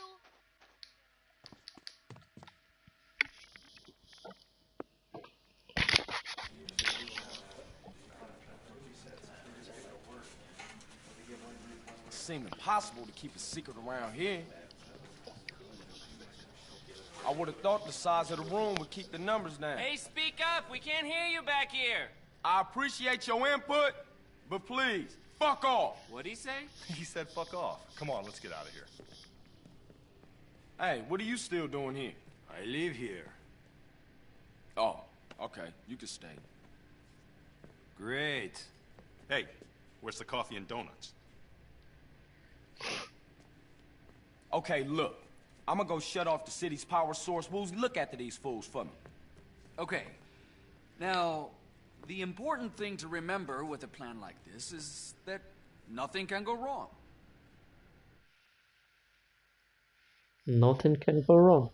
It seemed impossible to keep a secret around here. I would have thought the size of the room would keep the numbers down. Hey, speak up. We can't hear you back here. I appreciate your input, but please, fuck off. What'd he say? He said fuck off. Come on, let's get out of here. Hey, what are you still doing here? I live here. Oh, okay. You can stay. Great. Hey, where's the coffee and donuts? Okay, look. I'm gonna go shut off the city's power source. Wooz, look after these fools for me. Okay. Now, the important thing to remember with a plan like this is that nothing can go wrong. Nothing can go wrong.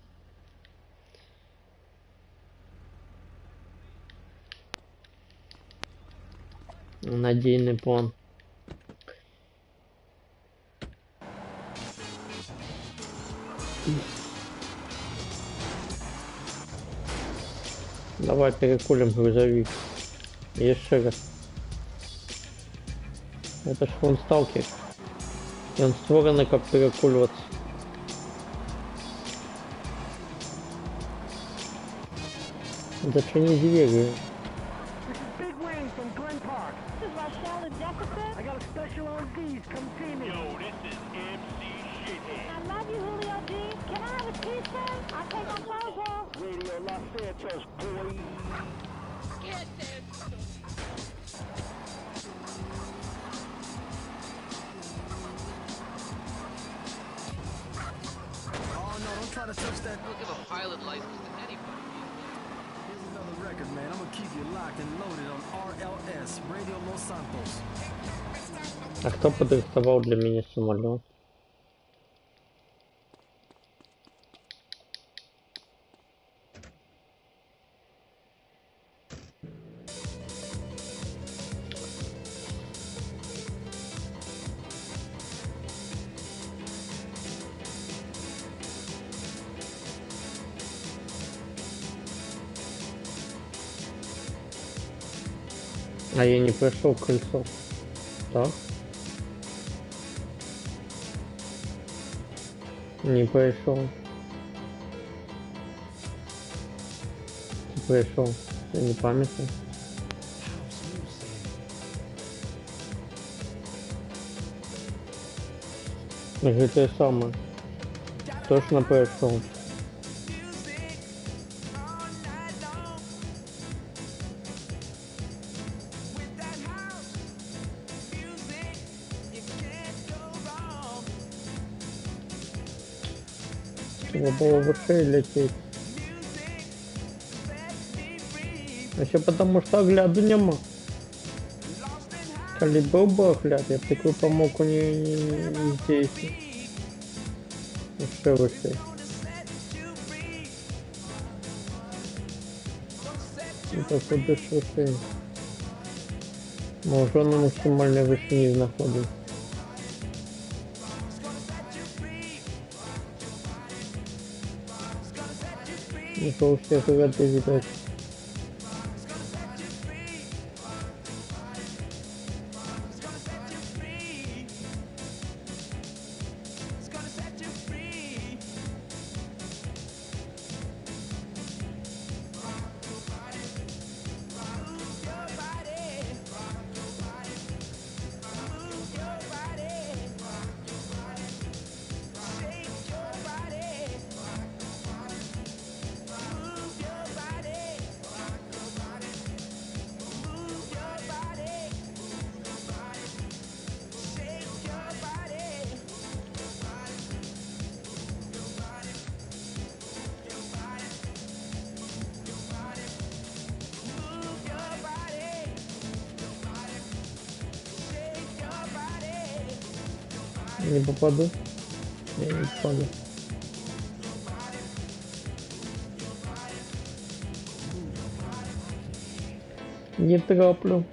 Надійний план. Давай перекулим грузовик. Еще раз. Это ж он сталкер. И он створений, как перекуливаться. Зачини двери. Big Wayne from Glen Park. This is Rochelle and Jessica. I got a special on these. Come see me. Yo, this is MC Shithead. I love you, Julio G. Can I have a piece, sir? I'll take my clothes off. Radio Los Santos, boy. Get them. Oh no, don't try to touch that. Don't give a pilot license to anybody. Here's another record, man. I'm gonna keep you locked and loaded on RLS, Radio Los Santos. А кто подрихтовал для меня самолет? А я не прошел кольцо. Так. Не прошел. Ты прошел. Я не памятаю. Это самое. Точно прошел. Треба було в шею лететь. Еще потому что огляду нема. Коли был бы огляд, я б такую помолку не здесь. Ну что вы все? Это куди швидше. Ми вже на максимальній висоті знаходимося. Ну то у всіх види видать. Не попаду. Я не попаду. Не траплю.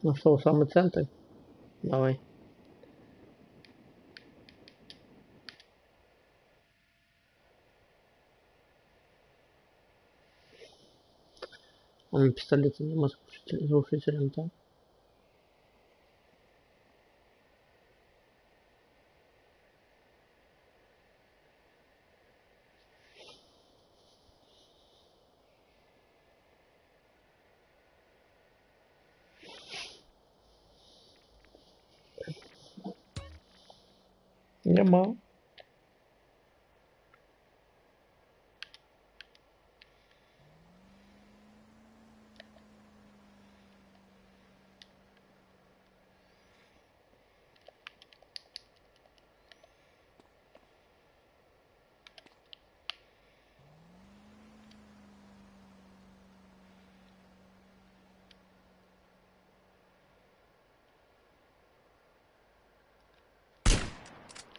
Нашел самый центр. Давай. Он пистолет не с глушителем, да? Нема.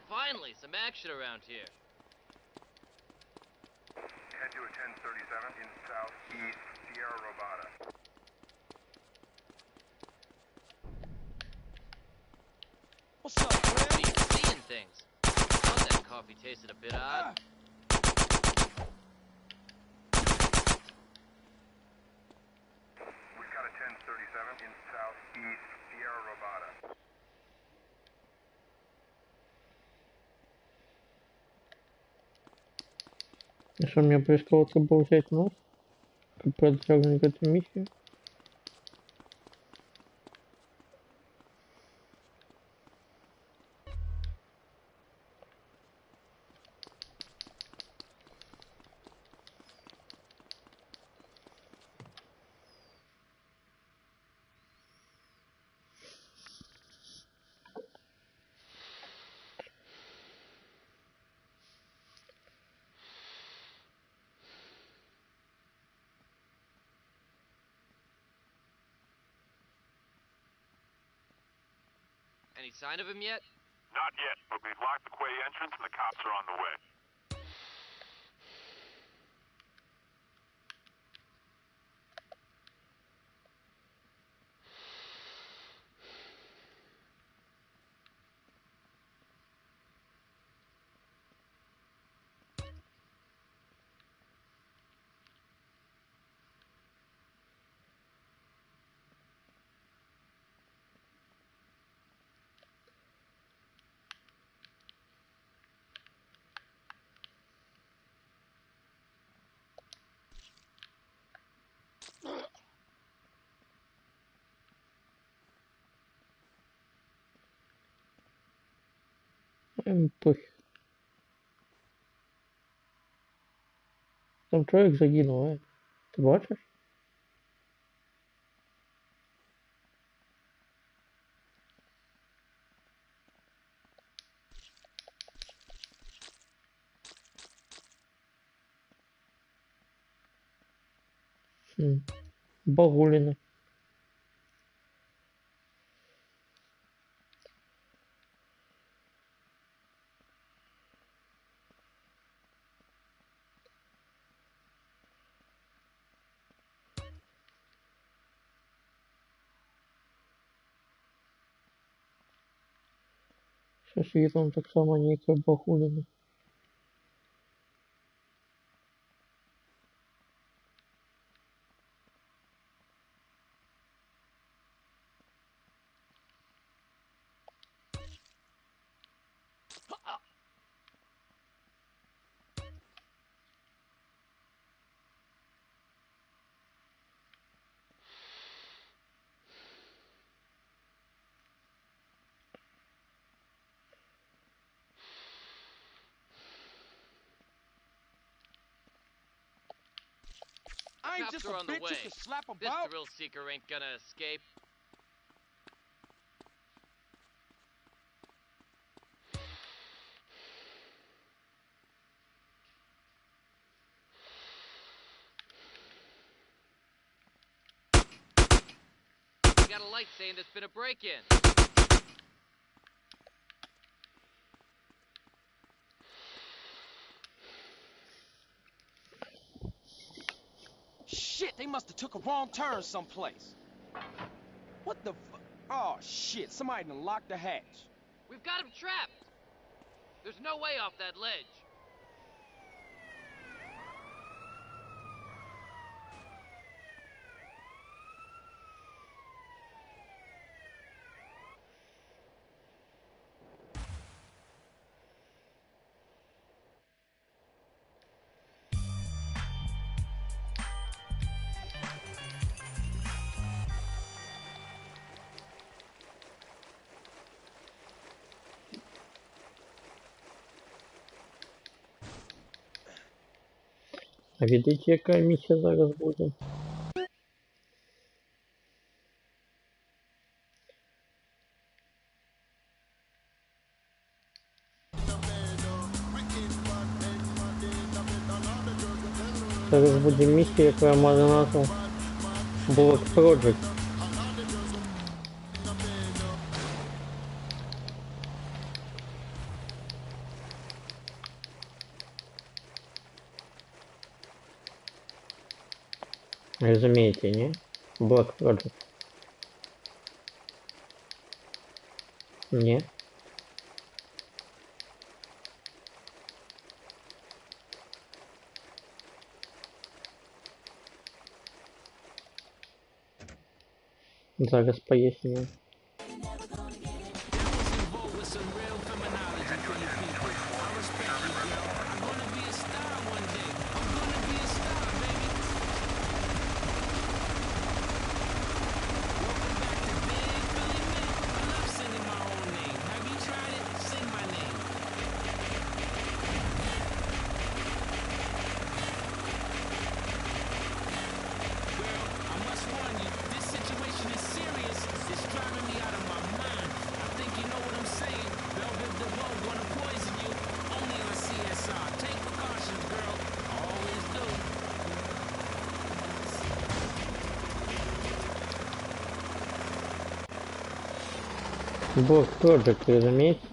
Finally, some action around here. Head to a 1037 in southeast Sierra Robata. What's up, man? Be seeing things. Thought that coffee tasted a bit odd. We've got a 1037 in southeast Sierra Robata. И что, мне пришлось бы взять нож? Как продвигать эту миссию? Any sign of him yet? Not yet, but we've locked the quay entrance and the cops are on the way. Похер. Там чоловік загинув, а? Ти бачиш? Багуліна. Щось її там так само ніяке Багуліна. I ain't Cops just are a on the bitch way. you can slap This about. thrill seeker ain't gonna escape. We got a light saying there's been a break-in. Shit, they must have took a wrong turn someplace. What the fu- Oh, shit, somebody done locked the hatch. We've got him trapped. There's no way off that ledge. А видите, яка місія зараз буде? Зараз буде місія, яка має назву Black Project. Разумеете, не? Black Project. Не? Зараз поясню. Girl, I must warn you, this situation is serious. It's driving Бог Project, разумеется.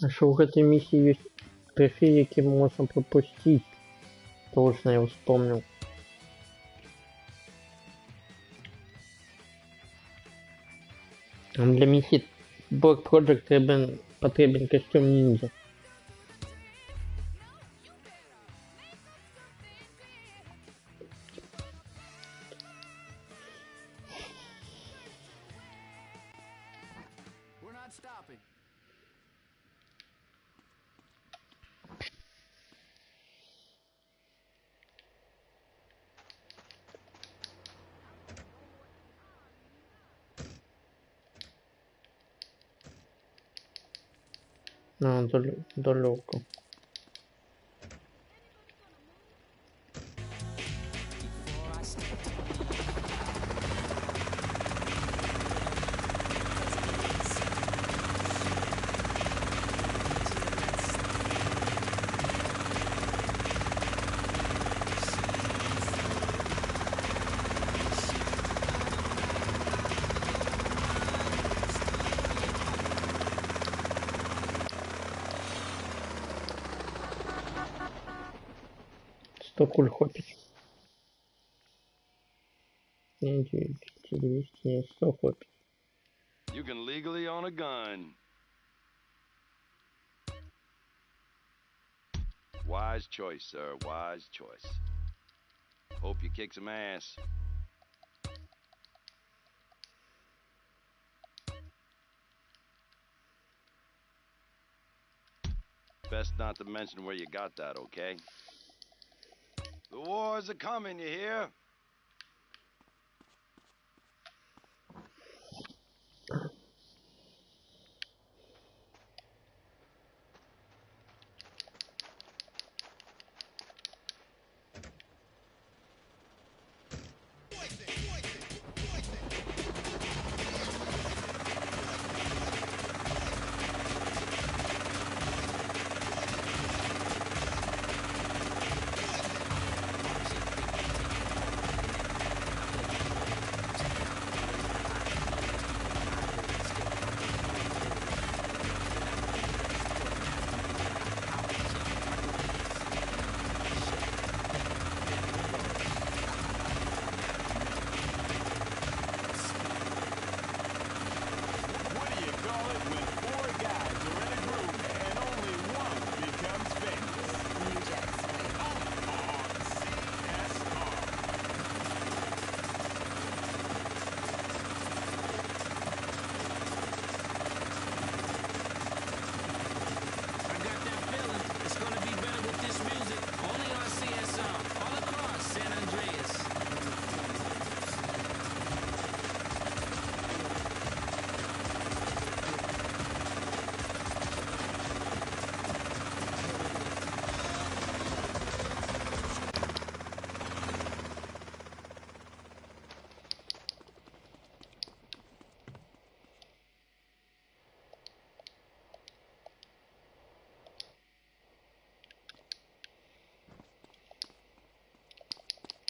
А що в этой миссии есть трофеи, які можно пропустить? Точно я вспомнил. Для миссии Borg Project потребен костюм ниндзя. We're not stopping. А, далеко. Куль хватит. Не 200, не 100 хватит. You can legally own a gun. Wise choice, sir. Wise choice. Hope you kick some ass. Best not to mention where you got that, okay? The wars are coming, you hear?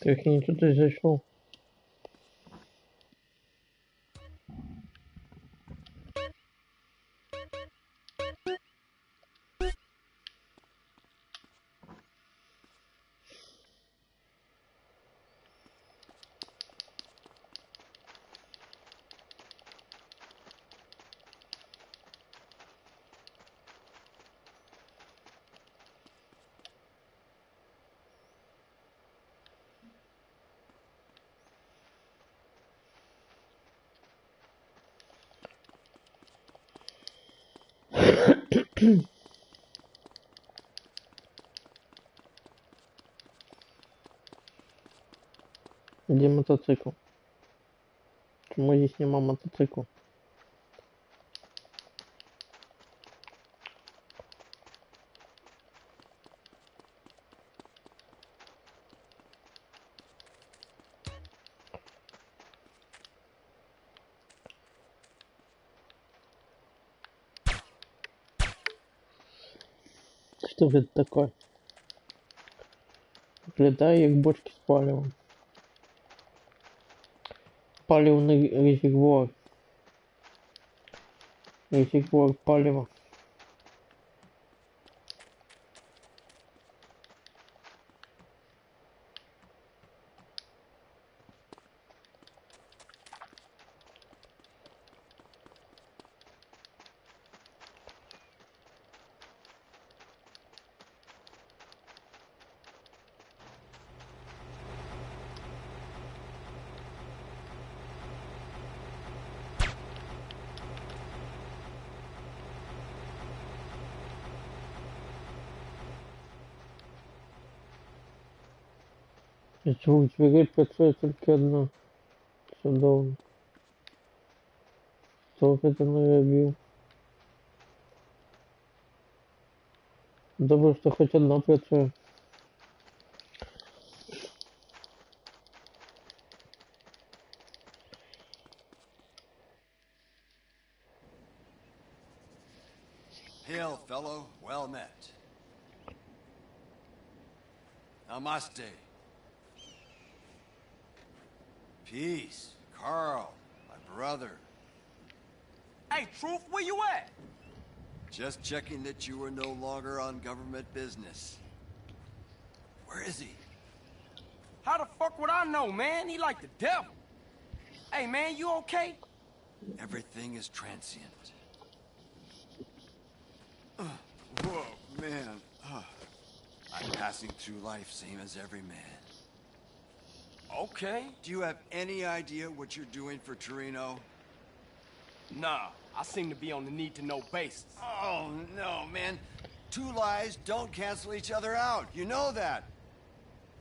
Как я не туда зашел. Где мотоцикл? Почему здесь нема мотоцикла? Що це таке? Виглядає як бочки з паливом. Паливний резервуар. Резервуар палива. Звук дверей працює тільки одна. Чудово. Хто це не робив? Добре, що хоч одна працює. Hail, fellow. Well met. Namaste. Peace. Carl, my brother. Hey, Truth, where you at? Just checking that you were no longer on government business. Where is he? How the fuck would I know, man? He like the devil. Hey, man, you okay? Everything is transient. Whoa, man. I'm passing through life same as every man. Okay. Do you have any idea what you're doing for Torino? Nah, I seem to be on the need-to-know basis. Oh, no, man. Two lies don't cancel each other out. You know that.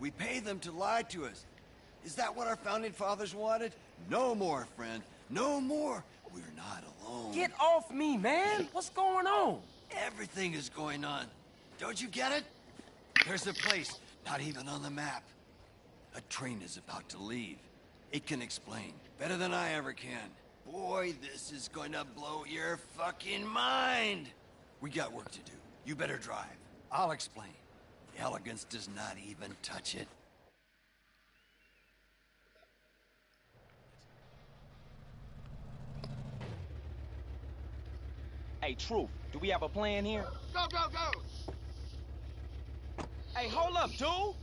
We pay them to lie to us. Is that what our founding fathers wanted? No more, friend. No more. We're not alone. Get off me, man. What's going on? Everything is going on. Don't you get it? There's a place not even on the map. A train is about to leave. It can explain better than I ever can. Boy, this is going to blow your fucking mind. We got work to do. You better drive. I'll explain. Elegance does not even touch it. Hey, Truth, do we have a plan here? Go, go, go! Hey, hold up, dude!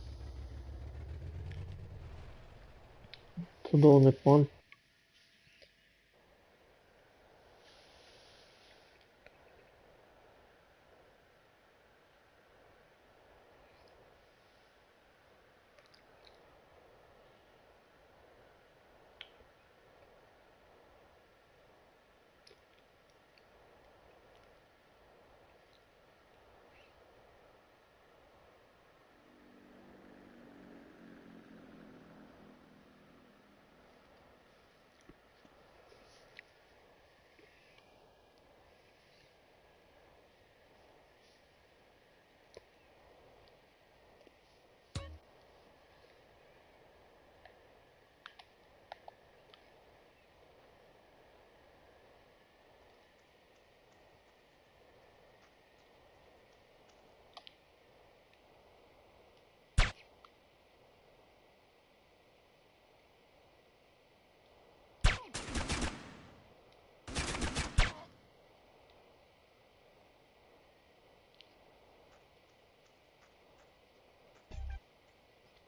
Чудовий план.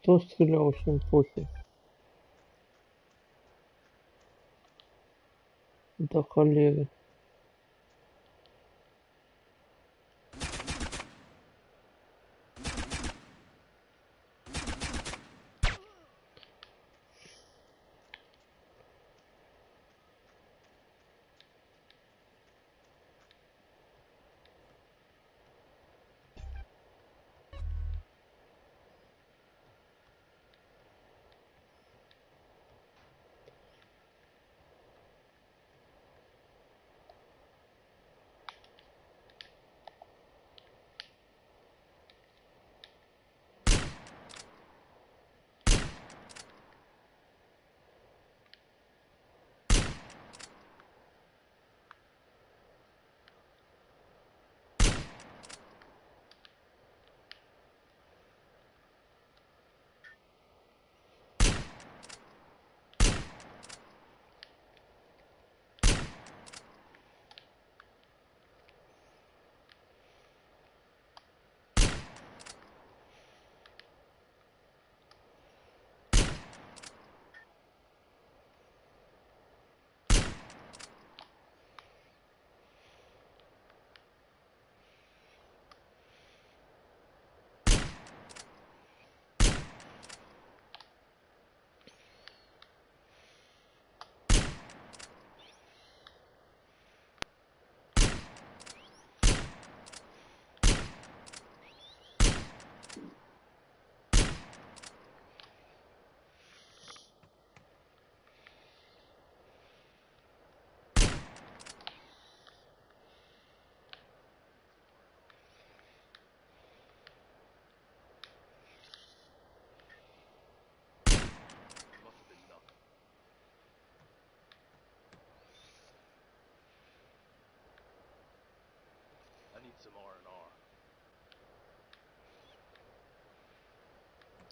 Хто стріляв всім пофіг? До холери.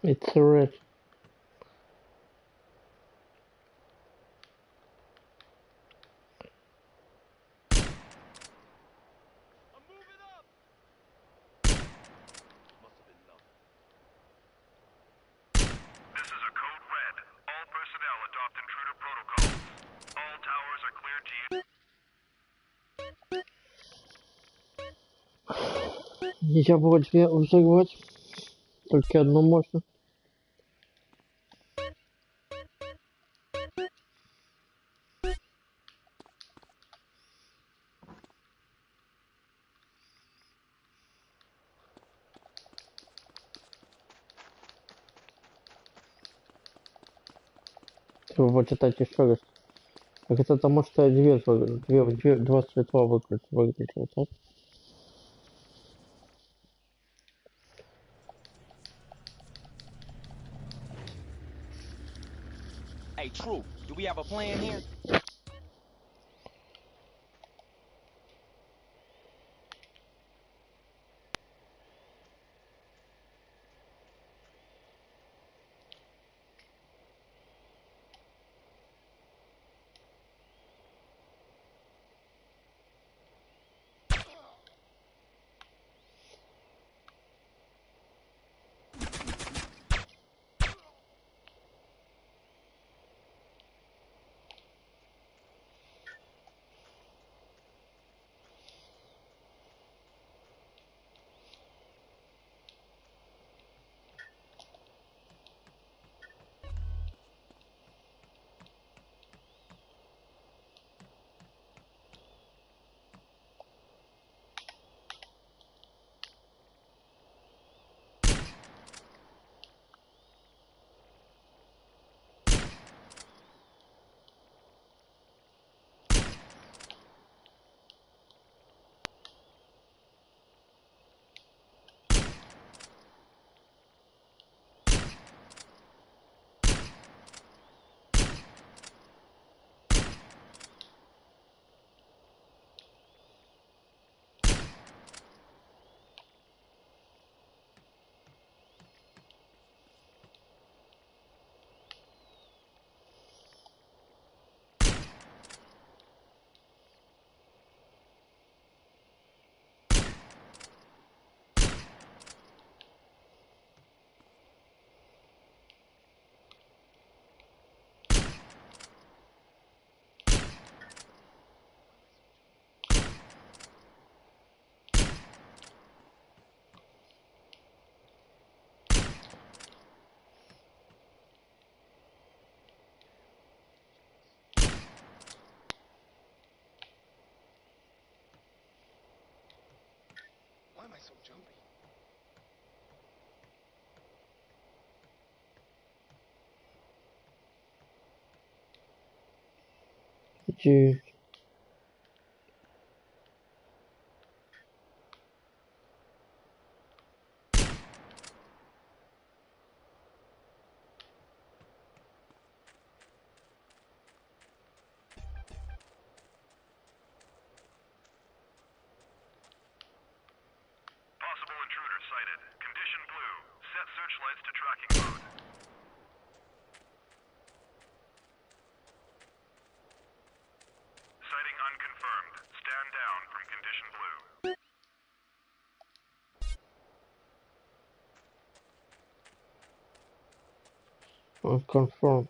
It's red. Нельзя было две взорвать. Только одну можно. Вот читать еще раз. Так это потому что я два светла выключил, так? Hey, True, do we have a plan here? Why am I so jumpy? Dude. Possible intruder sighted. Condition blue. Set searchlights to tracking mode. Sighting unconfirmed. Stand down from condition blue. Unconfirmed.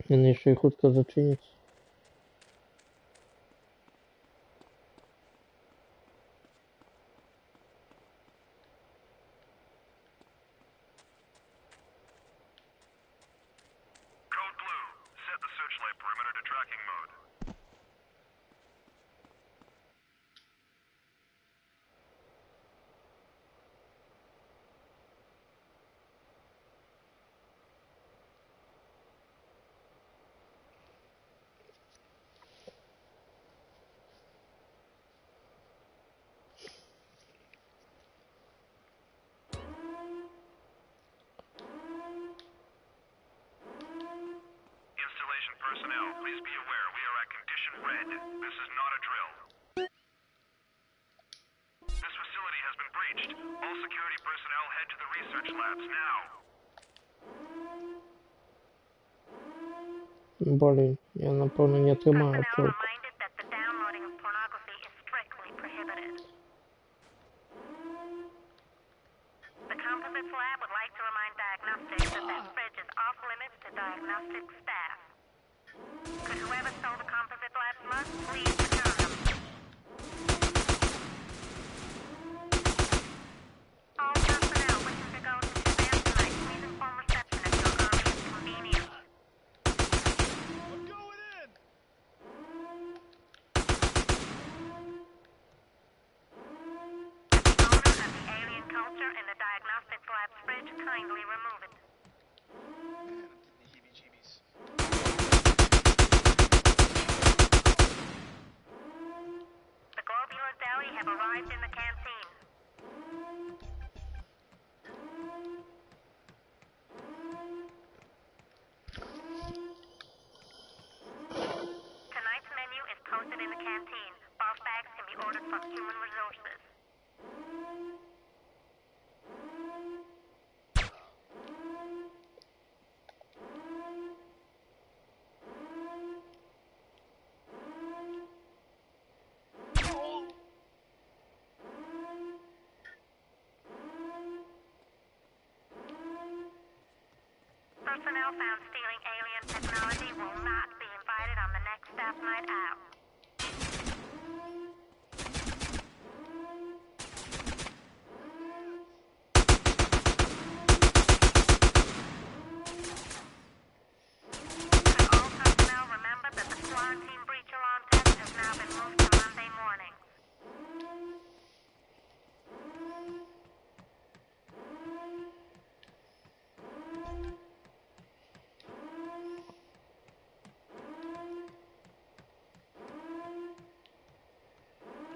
Вони ще й хутко зачиняться. Code Blue, set the searchlight perimeter to tracking mode. Installation personnel, please be aware we are at condition red. This is not a drill. This facility has been breached. All security personnel head to the research labs now. Блін, я напевно не тримаю цього. The Composites Lab would like to remind diagnostics that that fridge is off limits to diagnostic staff. Could whoever stole the Composite Lab's must please return them? All personnel wishing to go to Suzanne tonight, please inform reception at your earliest convenience. We're going in! The owner of the alien culture in the Diagnostics Lab's fridge, kindly remove it. The Globular Deli have arrived in the canteen. Tonight's menu is posted in the canteen. Boss bags can be ordered from Human Resources. Personnel found stealing alien technology will not be invited on the next staff night out. Could all personnel remember that the quarantine breach alarm test has now been moved to Monday morning?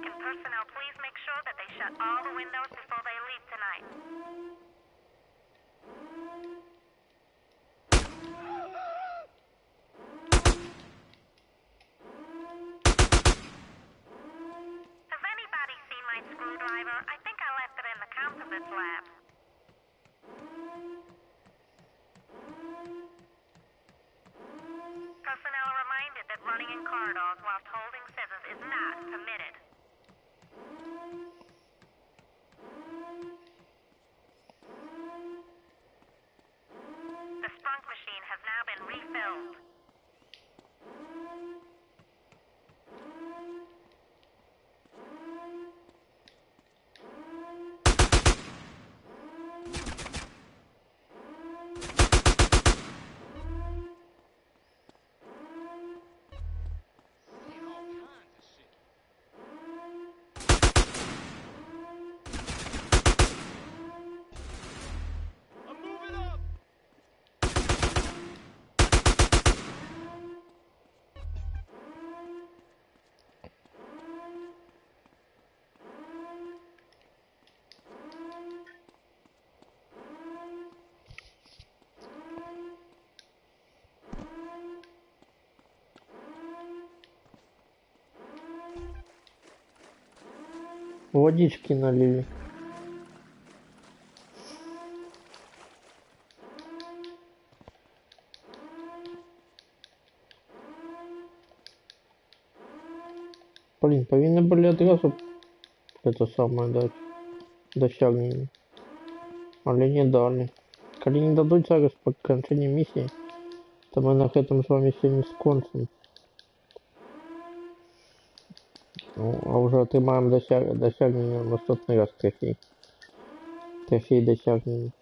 Can personnel please make sure that they shut all the windows before they leave tonight? Has anybody seen my screwdriver? I think I left it in the Composites Lab. Personnel are reminded that running in corridors whilst holding scissors is not permitted. The sprunk machine has now been refilled. I'm moving up! Водички налили. Блин, повинны были одразу это самое дать досягнення. Але не дали. Коли не дадуть зараз по окончании миссии, то мы на этом с вами еще не скончим. Ну, а уже отримаем досягнення в наступний раз трофей. Трофей досягнення.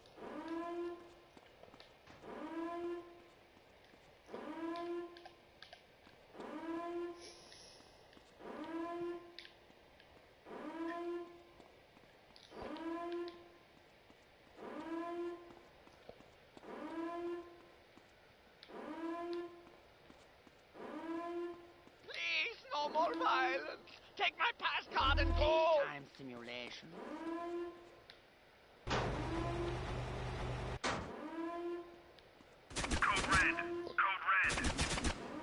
No more violence! Take my pass card and go! Time simulation. Code Red. Code Red.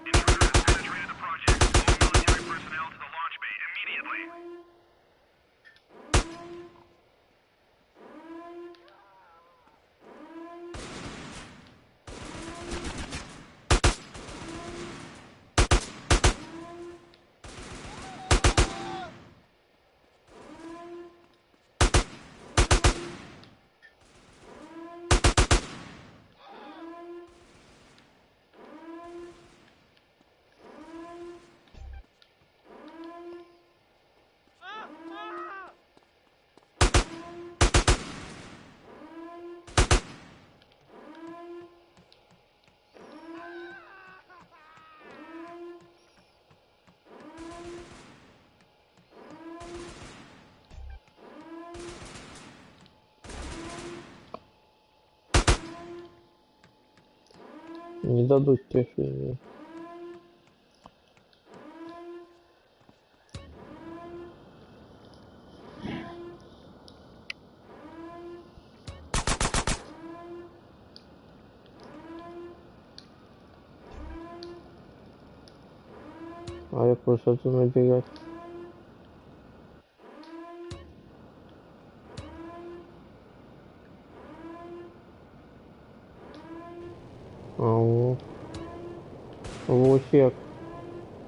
Intruders penetrated the project. All military personnel to the launch bay immediately. Не дадут трофеи. А я просто тут набегать. Ау. Вот эффект.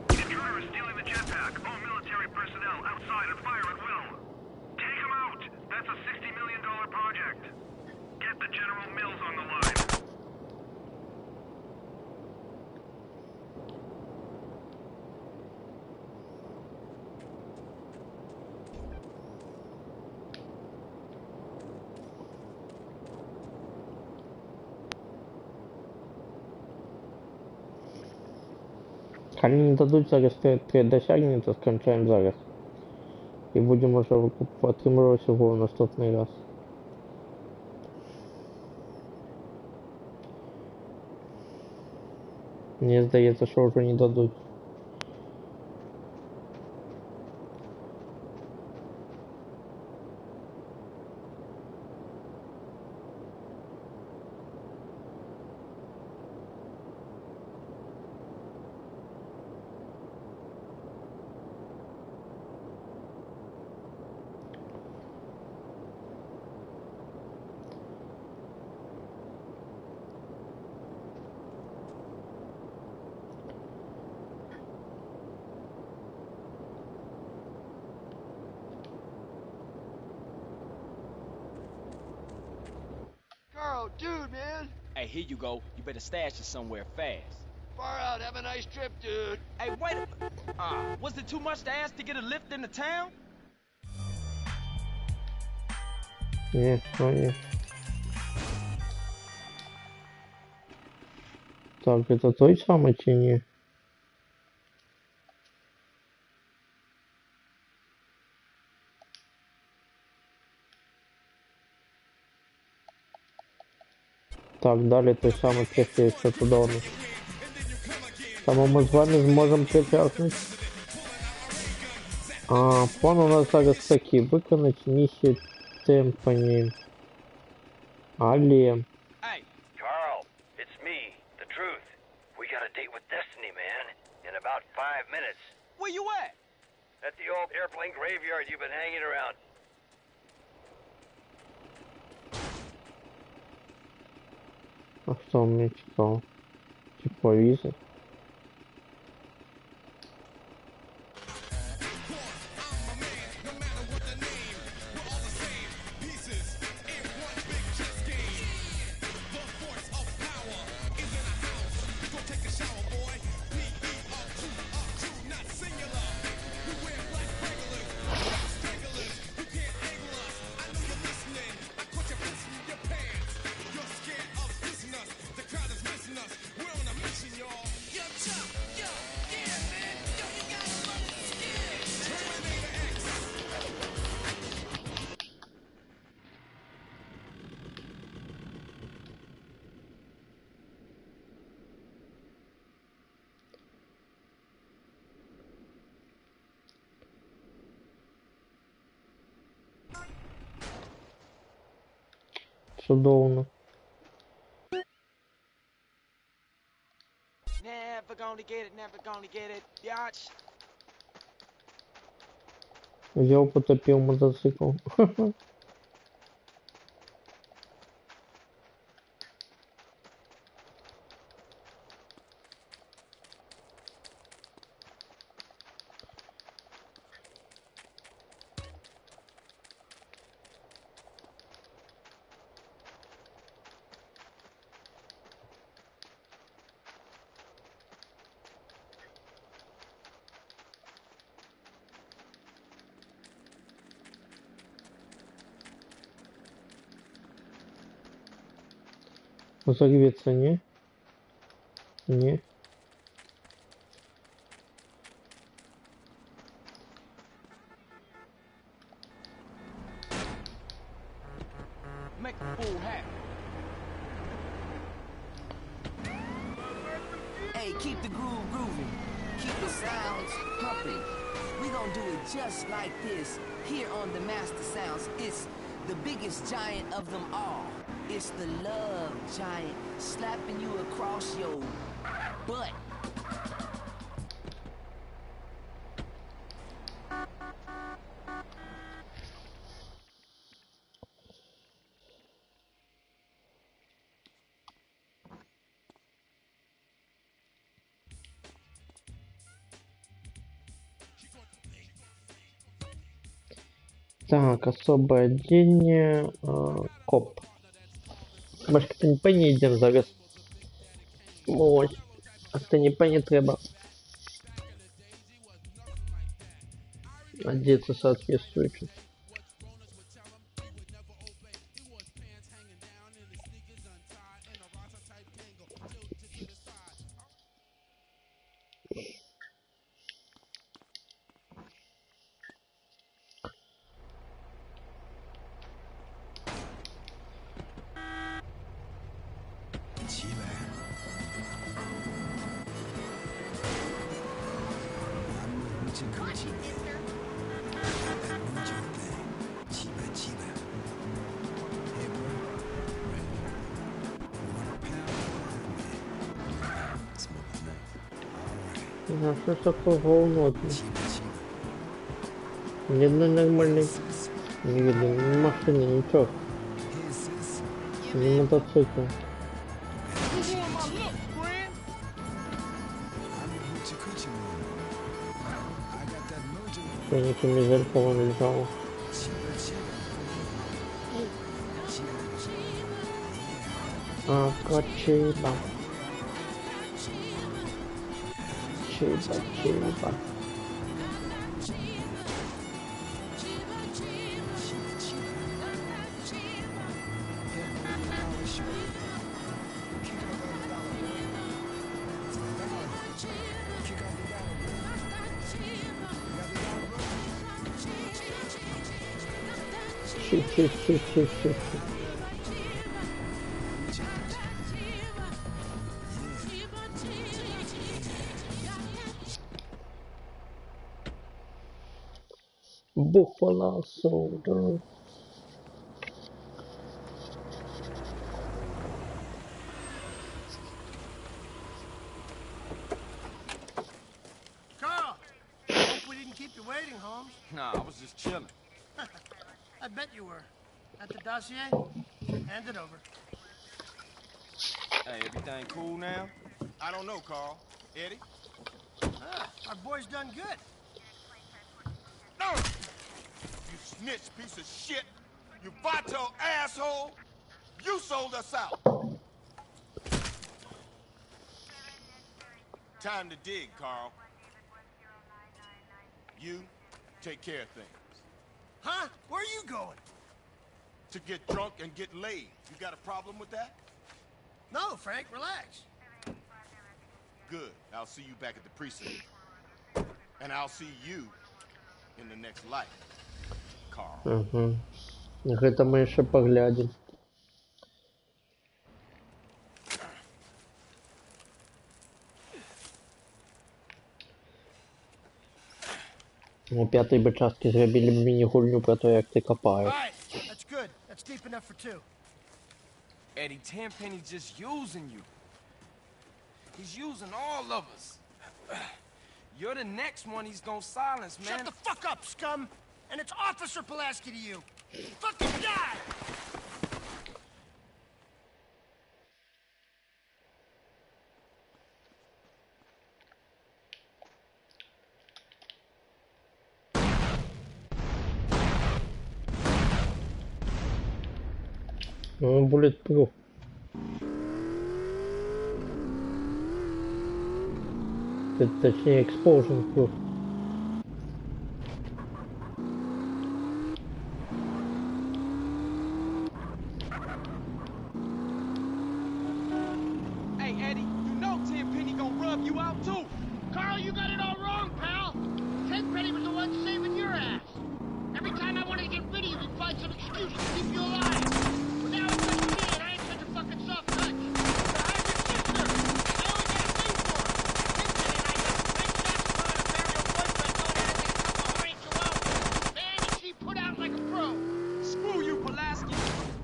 Intruder is stealing the jetpack. All military personnel outside and fire at will. Take him out. That's a $60 million project. Get the General Mills on the line. Коли не дадуть зараз три досягнення, то скончаємо зараз. І будемо вже отримувати його в наступний раз. Мені здається, що вже не дадуть. Carl, dude, man! Hey, here you go. You better stash it somewhere fast. Far out, have a nice trip, dude. Hey, wait a... was it too much to ask to get a lift into town? Ні, ні. Так, это той самый чи ні? Так, далі той самий третій, що туди у нас. Тому ми з вами зможемо притягнути. План у нас зараз такий. Виконати місію Темпані. Але... Carl, it's me, the truth. We got a date with Destiny, man. In about 5 minutes. Where you at? At the old airplane graveyard you've been hanging around. А что он мне читал? Типа визы. Чудовно. Never gonna get it, never gonna get it, biatch. Взял, потопил мотоцикл. Взорвется, не? Не. Make a fool happy. Hey, keep the groove grooving. Keep the sounds pumping. We gonna do it just like this here on the Master Sounds. It's the biggest giant of them all. It's the love giant slapping you across your butt. Так, особое отделение, коп. Може, Кстати Пенні йдемо зараз. Ось. А Кстати Пенні треба одеться соответствующе. А что ж такое говно? Ни одной нормальной не видно, ни машины, ничего. Ни мотоцикла. Что камизелька вон лежала. А, качеба. Чеба. Чуть. Buffalo Soldier. Carl! Hope we didn't keep you waiting, Holmes. Nah, I was just chilling. I bet you were. At the dossier? Hand it over. Hey, everything cool now? I don't know, Carl. Eddie? Our boy's done good. No! You snitch piece of shit! You Vato asshole! You sold us out! Time to dig, Carl. You take care of things. Huh? Where are you going? To get drunk and get laid. You got a problem with that? No, Frank, relax. Good. I'll see you back at the precinct. And I'll see you in the next life, Carl. Ага. Гэта мы еще поглядим. У пятой бы частки зробили б міні-гульню про то, як ти копаєш. All right, that's good. That's deep enough for two. Eddie, Tenpenny's just using you. He's using all of us. You're the next one he's gonna silence, man. Shut the fuck up, scum! And it's Officer Pulaski to you! Fucking die! Ну, bulletproof. Точнее, explosion proof. Hey, Eddie, you know Tenpenny gonna rub you out too. Carl, you got it all wrong, pal! Tenpenny was the one saving your ass! Every time I wanted to get rid of you, he'd find some excuse to keep you alive! But now it's just me, and I ain't such a fucking soft touch! I'm your sister! I only got a thing for her! Tenpenny and I got great sex on a burial boyfriend going at it a couple of chihuahuas! Man, is she put out like a pro! Screw you, Pulaski.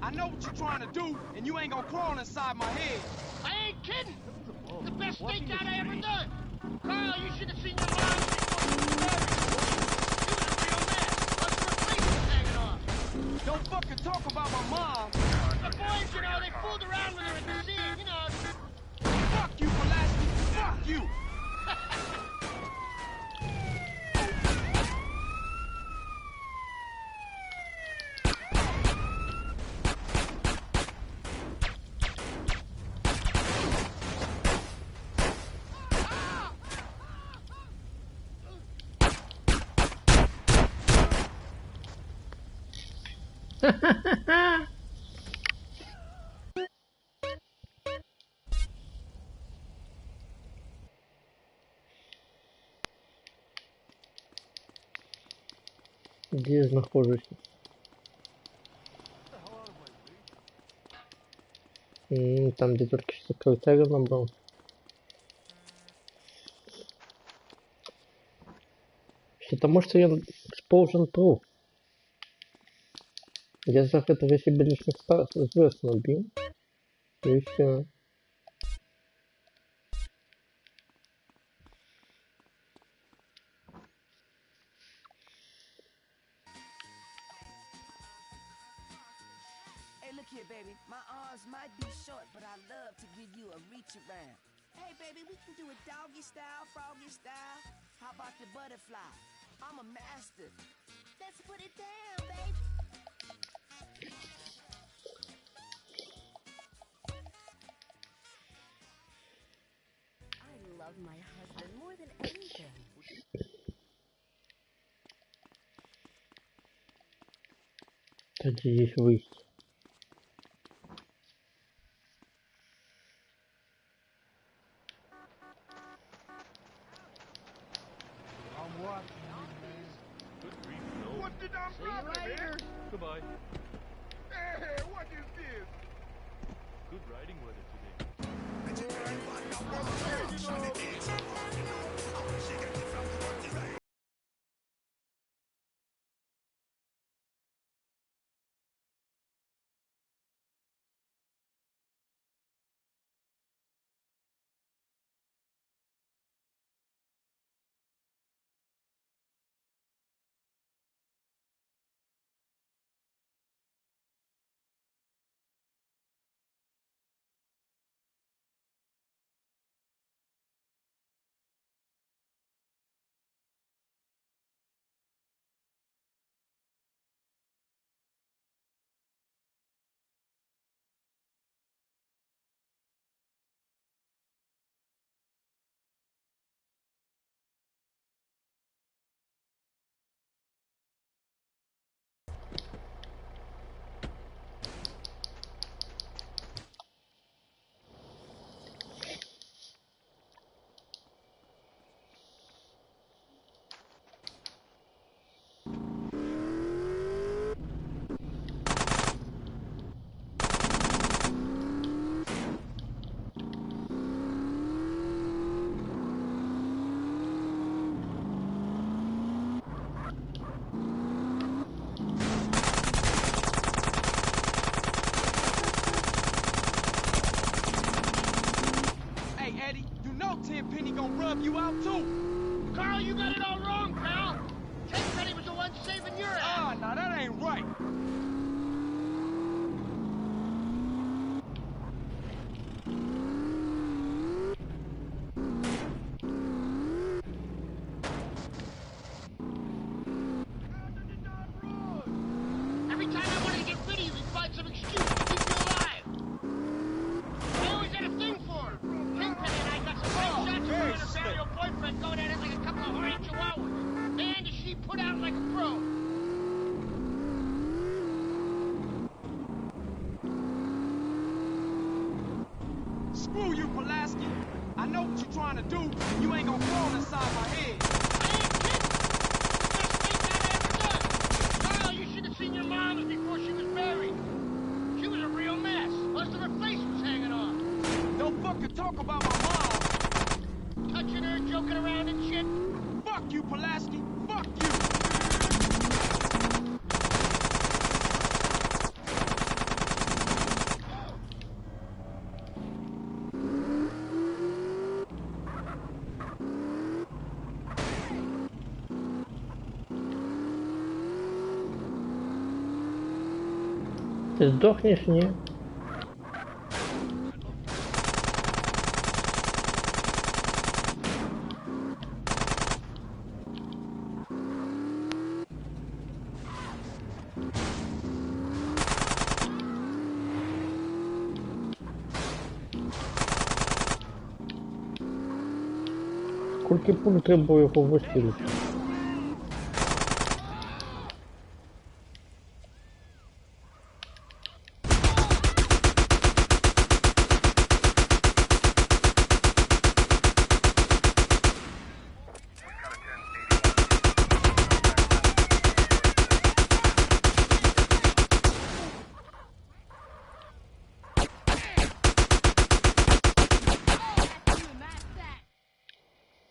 I know what you're trying to do, and you ain't gonna crawl inside my head. I ain't kidding! The best stakeout I ever done! Carl, you should have seen your mom before. Don't fucking talk about my mom. The boys, you know, they fooled around with her at the scene, you know. Fuck you, Pulaski. Fuck you. Где я нахожусь? Там, где только что картага набрал. Потому что я explosion proof. Я за этого себе лишних звезд набил. И все. Hey, look here, baby. My arms might be short, but I love to give you a reach around. Hey, baby, we can do a doggy style, froggy style. How about the butterfly? I'm a master. Let's put it down, baby. I love my husband more than anything. Где здесь выйти? I'm watching you, man. Good grief, no. What did I See you later. Goodbye. Hey, what is this? Good riding weather today. Tenpenny gonna rub you out too. Carl, you got it all wrong, pal. Tenpenny was the one saving your ass. Ah, now that ain't right. Every time I wanted to get rid of you, he'd find some excuse to keep you alive. I always had a thing for him. Tenpenny and I got some great shots of her and her burial boyfriend going at it like a couple of horny chihuahuas. Man, does she put out like a pro. Screw you, Pulaski. I know what you're trying to do. You ain't gonna crawl inside my head. Carl, you should have seen your mama before she was buried. She was a real mess. Most of her face was hanging off. Don't fucking talk about my mom. Touching her, joking around and shit. Fuck you, Pulaski. Fuck you. Ты сдохнешь, не? Скільки пуль треба його вистрілити?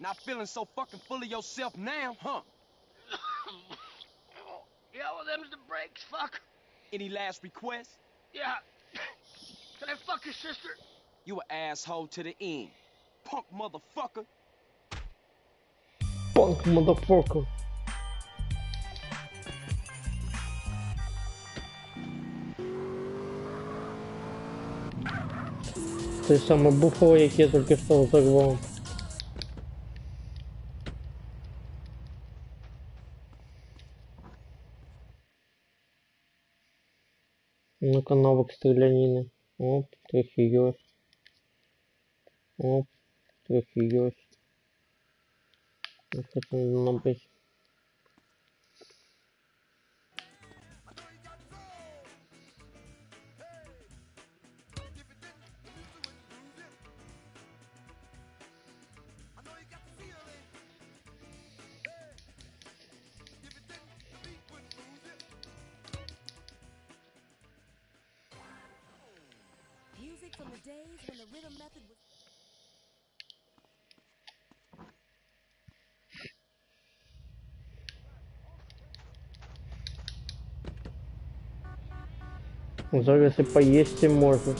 Not feeling so fucking full of yourself now, huh? Yeah, well, them's the breaks, fuck. Any last requests? Yeah. Can I fuck your sister? You an asshole to the end. Punk motherfucker. Punk motherfucker. Той самий буфало, яке я тільки що взорвав. Ну-ка, навык стрелянины. Оп, трохи есть. Оп, трохи есть. Что там надо быть? Music from the days when the rhythm method was... Зараз и поесть и можно.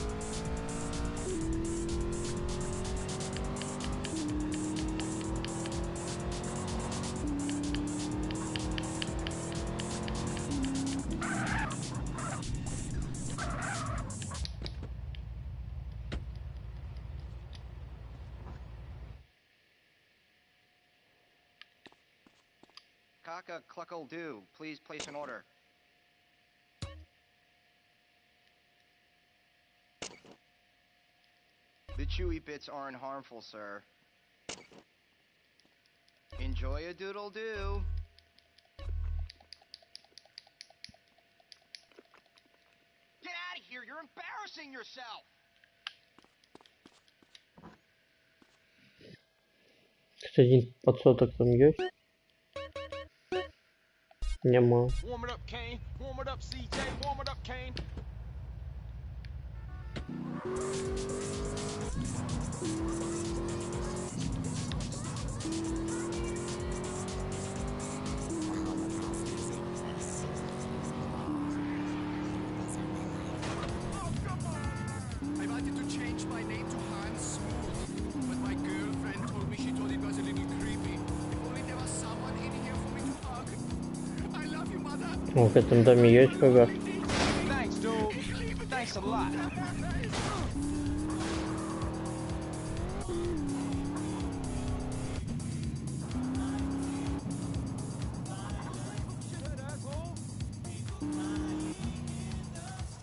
Kaka Cluckle-Doo, please place an order. The chewy bits aren't harmful, sir. Enjoy a doodle-doo. Get out of here! You're embarrassing yourself! Кстати, подсоток там есть? Нема. Warm it up, Kane. Warm it up, CJ. Warm it up, Kane. I wanted to change my name to Hans Smooth, but my girlfriend told О, в этом доме есть врага. Thanks, dude. Thanks a lot.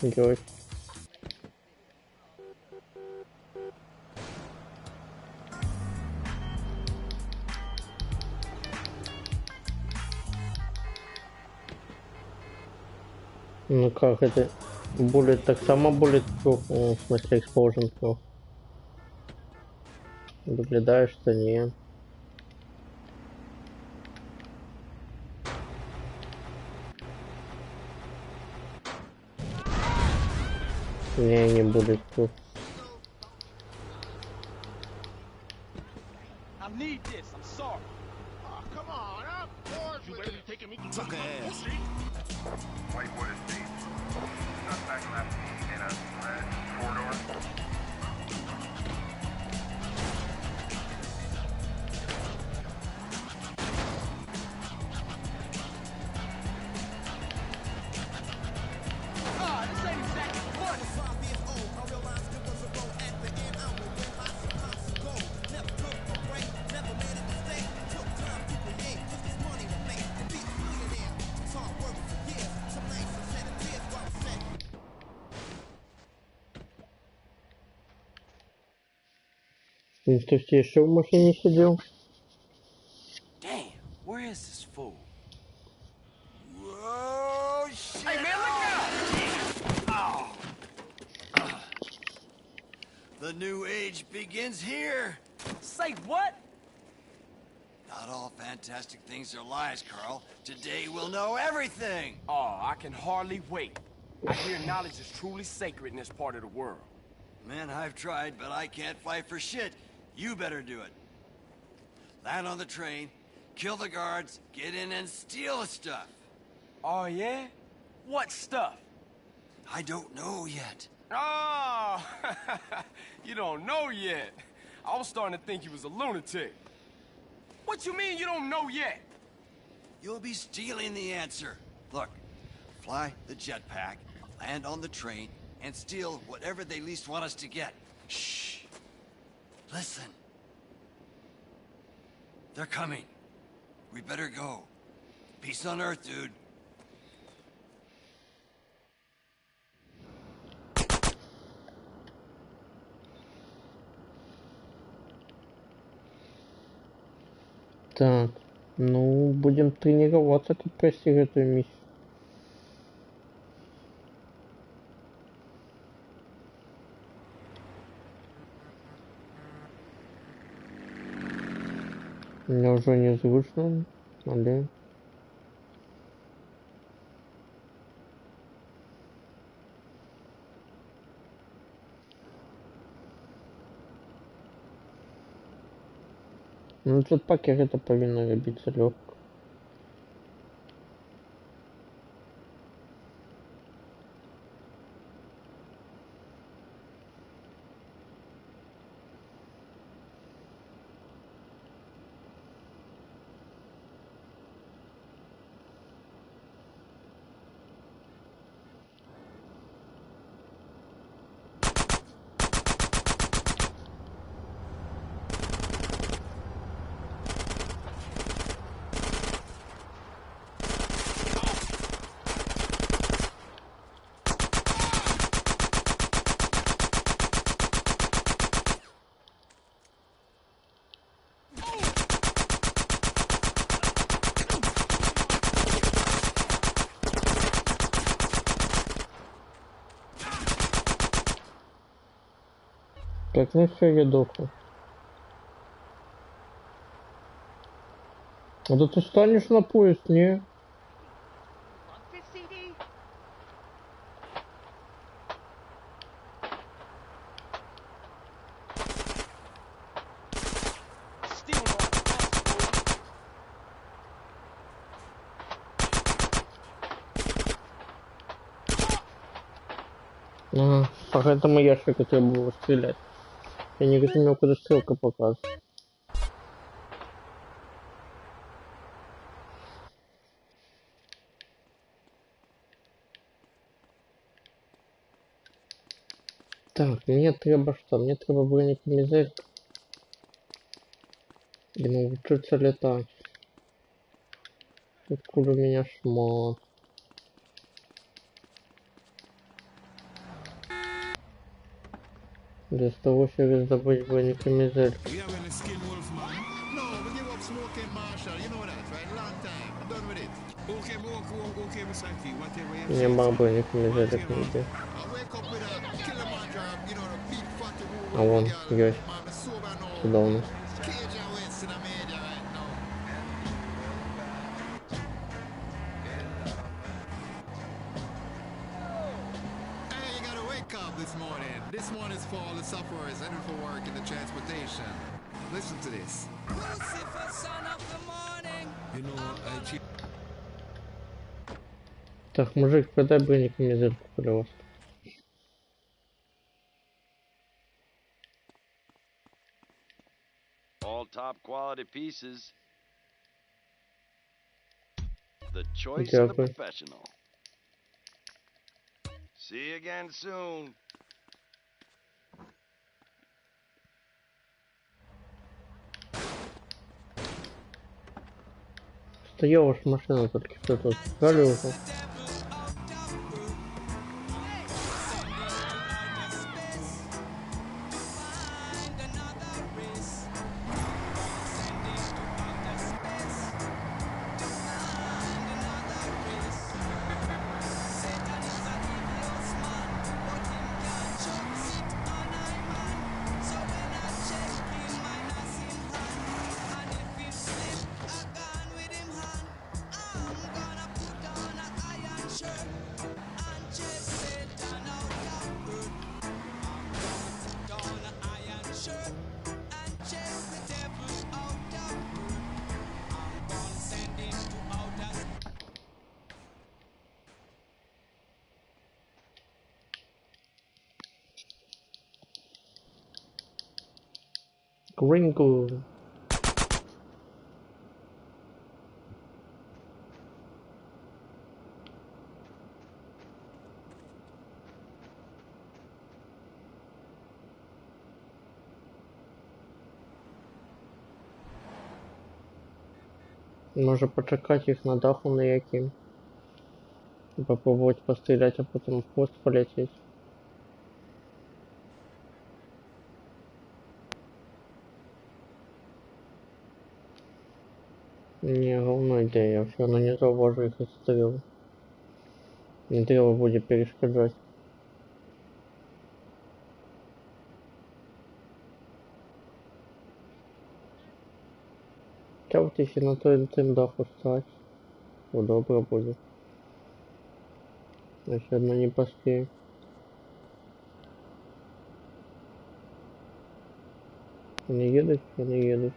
Герой. Ну как это? Bullet так само bullet proof, в смысле explosion proof. Выглядает, что не. Не bullet proof. I need this. I'm sorry. Oh, come on, I'm bored with you taking me to Suck ass. Whitewood Estate. Suspect left in a red four-door. Ah, this ain't exactly what. Ну, то есть еще в машине сидел? Damn, where is this fool? Whoa, shit! Hey, man, look out! Oh. The new age begins here. Say what? Not all fantastic things are lies, Carl. Today we'll know everything. Oh, I can hardly wait. I hear knowledge is truly sacred in this part of the world. Man, I've tried, but I can't fight for shit. You better do it. Land on the train, kill the guards, get in and steal the stuff. Oh, yeah? What stuff? I don't know yet. Oh, you don't know yet. I was starting to think you was a lunatic. What you mean you don't know yet? You'll be stealing the answer. Look, fly the jetpack, land on the train, and steal whatever they least want us to get. Shh. Listen. They're coming. We better go. Peace on Earth, dude. Так, ну, будем тренироваться, как пройти эту миссию. Меня уже не слышно, блин. Ну, тут пакет это повинно биться легко. Так, ну все, я дохну. А то ты станешь на поезд, не? Ага, поэтому ящик хотел бы его стрелять. Я не разумел, куда стрелка показывает. Так, мне треба что? Мне треба бронекомизель. И научиться летать. Откуда у меня шмат? Для того, чтобы добыть бронекомизель. Нема бронекомизеля нигде. А вон, есть. Сюда у нас. This one is for all the sufferers and for work in the transportation. Listen to this. Lucifer, son of the morning. You know, Так, мужик, продай бронекомизель, пожалуйста. All top quality pieces. The choice of the professional. See you again soon. Стояла ж машина только что тут. Сказали уже. Gringo. Може почекати їх на даху на яким. Попробовать пострелять, а потом в хвост полететь. Не, говно идея, все равно не зауважу их отстрелы. Не треба будет перешкоджать. Чавте еще на тим даху стать. Удобно будет. Я все одно не поспею. Они едут, они едут.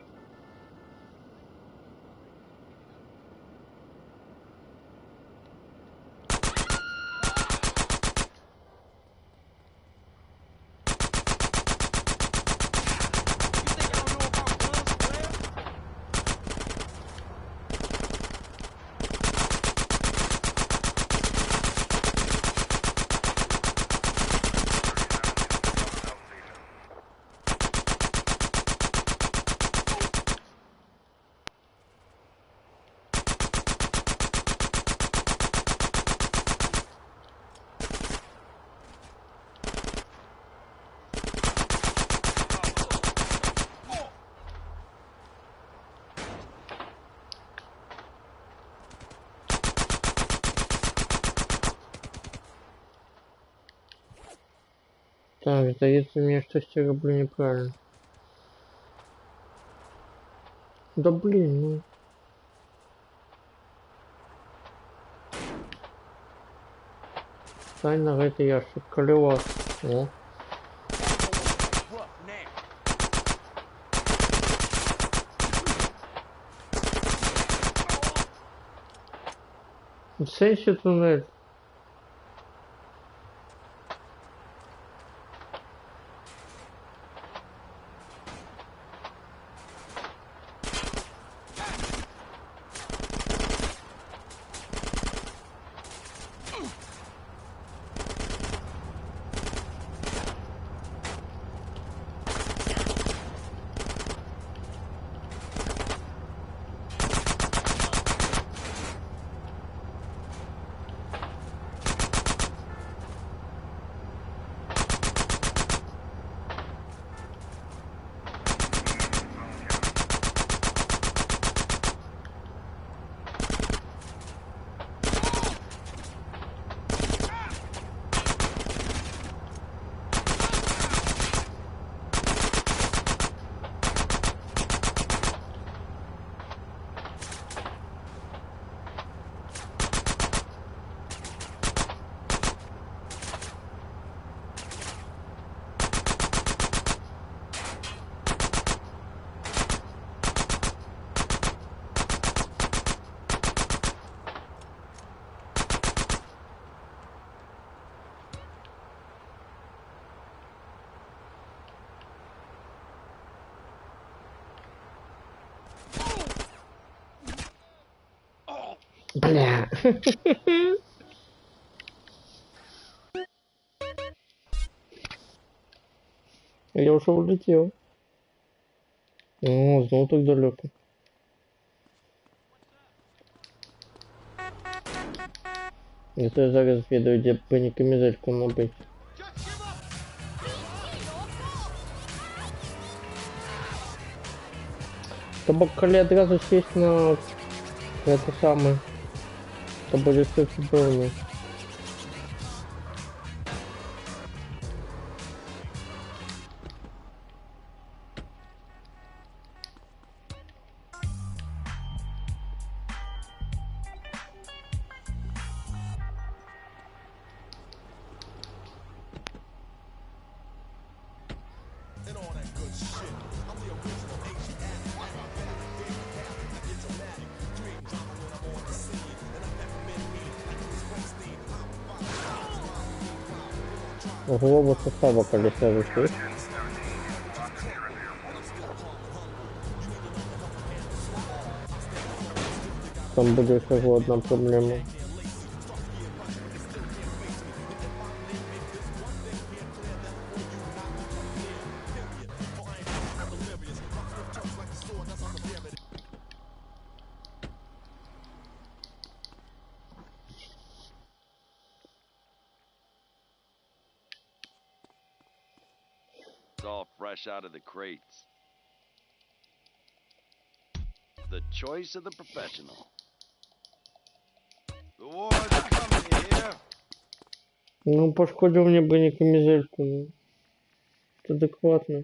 Так, сдается мне, что я роблю неправильно. Да блин, ну. Стань на этот ящик, колева. О. Сенси туннель. Бля. Я уже улетел. О, знову так далеко. Это я зараз відео, де мені камізельку набить. Тобто, коли одразу сесть на это самое, то будет все чудовно. Глоба состава колеса вышли. Там будет всего одна проблема. It's all fresh out of the crates. The choice of the professional. The war's coming here. Ну, пошкодил мне бронекамизельку. Ну. Это адекватно.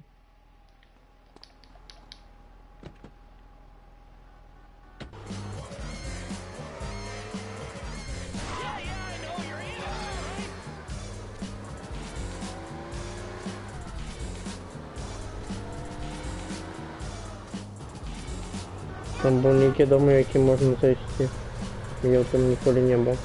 Там броніки дома, які можна зайти. Я там ніколи не був.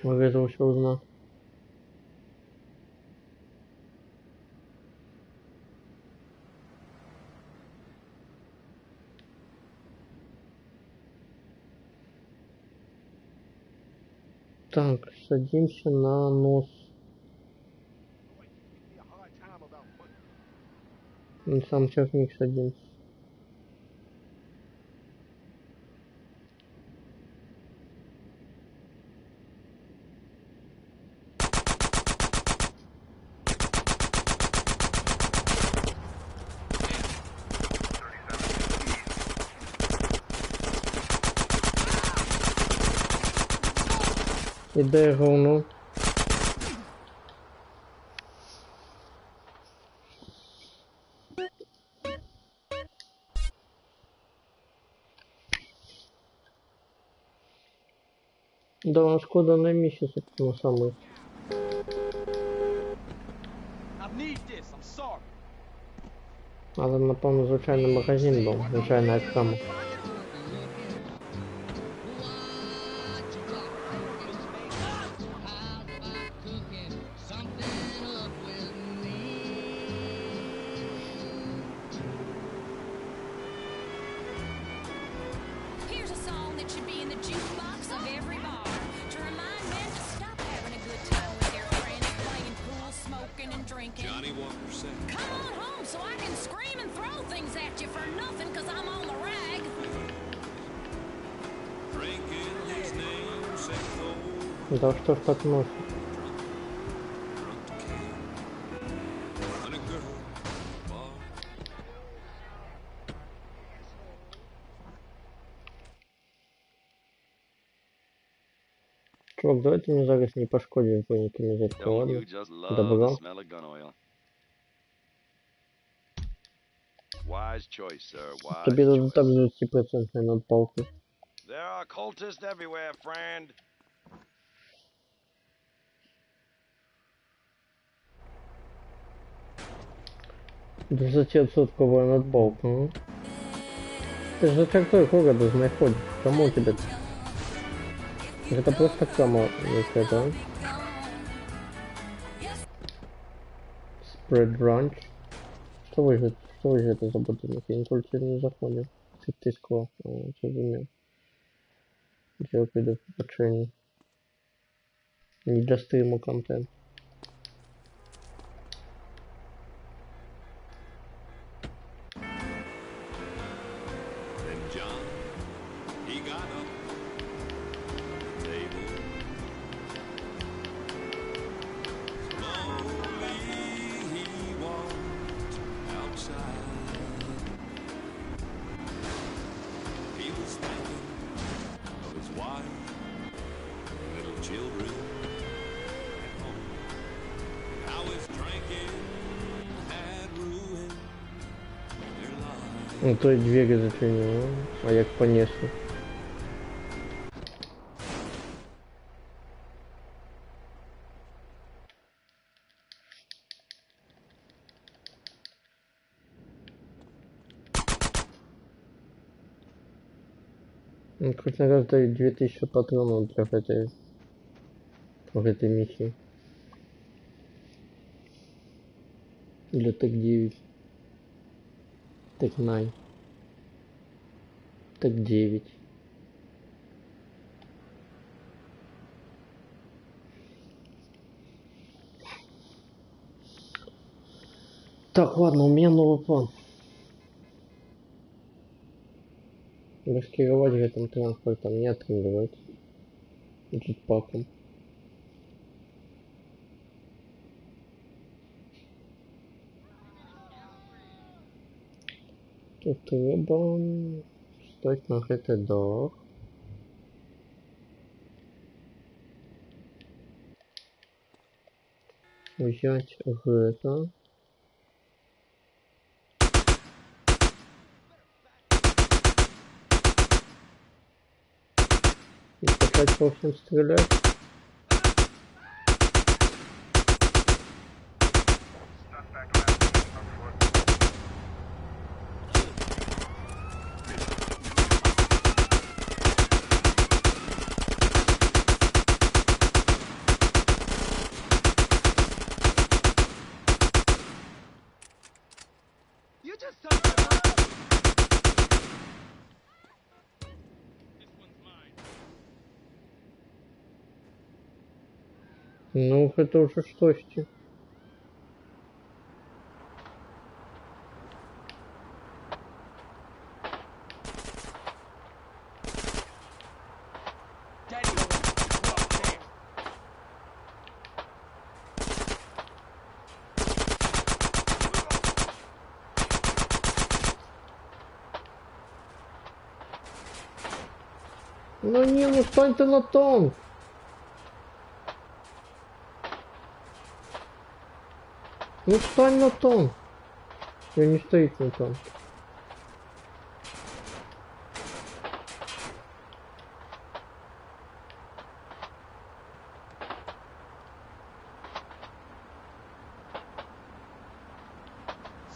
Вырезал все узнал. Так, садимся на нос. Сам сейчас в них садимся. Іде говно. Да, шкода на місці, собственно, саме. Але, напевно, звичайний магазин був, звичайна ексама. Johnny 1%. Come on home so I can scream and throw things at you for nothing because I'm on the rag. Drinking his namesake. Да что ж так носит? чувак, давай ты мне зараз не пошкодишь броники взять, Don't ладно? you just love Добро. the smell of gun oil? Wise choice, sir. Wise Тебе choice. тут так же 10% надпалки. There are cultists everywhere, friend. Да зачем сотковая надбалка, ну? Ты же за чертой города знаходишь. Кому тебе? Это просто кама какая-то. Spread Ranch. Что же это за будинок? Я никогда сюда не заходил. Ты склад. Зрозумів. Я піду в почині. Не для стриму контент. Then John, he got up. Table. Slowly he walked outside. He was thinking of his wife, little children at home, and how his drinking had ruined their lives. Ну то и двери зачинил, а як понесу. Ну, хоть на раз дают 2000 патронов для этой миссии. Для ТЭК-9. ТЭК-9. ТЭК-9. Так, ладно, у меня новый план. Маскировать этим транспортом, не отыгрывать. Джетпаком. Тут треба стать на этой дах. Взять это. И начать по всем стрелять. You just Ну, это уже что-то. Ну не, ну стань ты на танк. Ну встань на танк. Я не стоит на танк.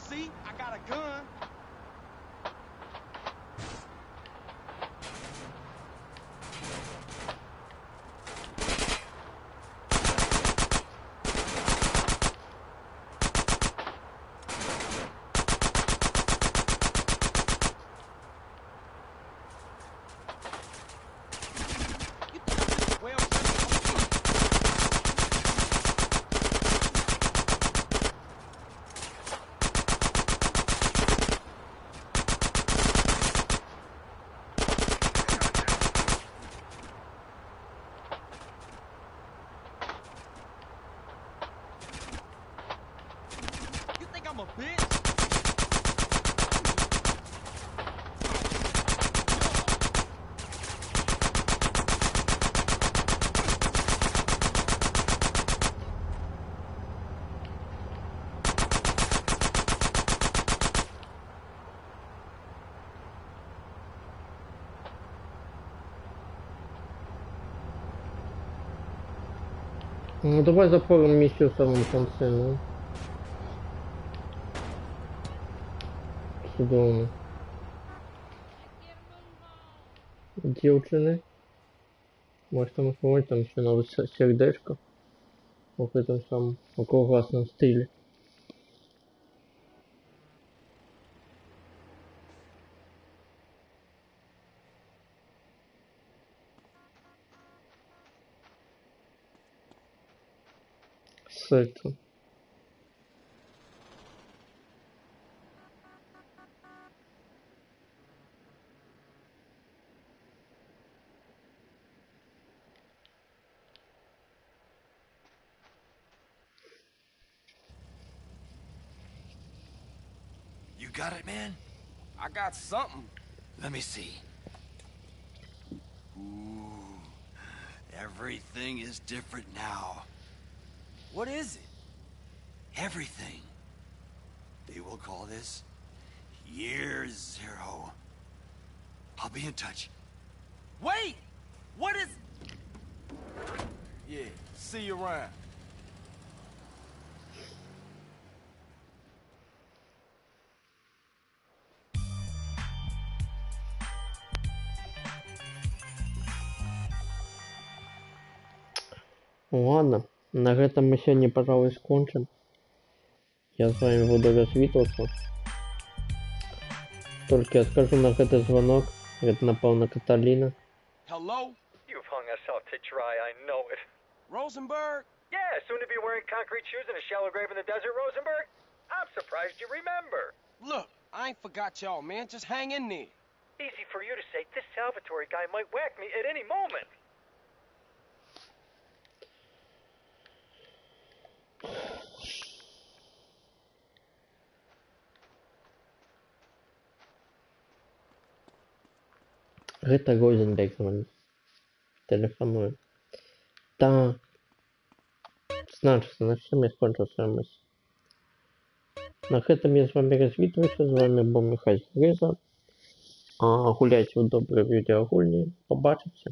see, I got a gun. Ну давай запорим миссию в самом конце, ну. Судовно. Девчины. Может там сказать, там еще надо сердечко. В этом самом классном стиле. С этим. You got it, man? I got something. Let me see. Ooh, everything is different now. What is it? Everything. They will call this Year Zero. I'll be in touch. Wait! What is... Yeah, see you around. Ладно, на этом мы сегодня, пожалуй, скончим. Я с вами буду развитываться. Только я скажу на этот звонок. Это, напевно, Каталина. Hello? You've hung us out to dry, I know it. Rosenberg? Yeah, soon to be wearing concrete shoes in a shallow grave in the desert, Rosenberg? I'm surprised you remember. Look, I ain't forgot y'all, man. Just hang in there. Easy for you to say. This Salvatore guy might whack me at any moment. Гэта Розенберг звонит. Телефонует. Так. Значит, на чем я скончил свою мысль. На этом я с вами развитываюся. З вами був Михайло Гриза. Гуляйте в добрій відеогульні. Побачимося.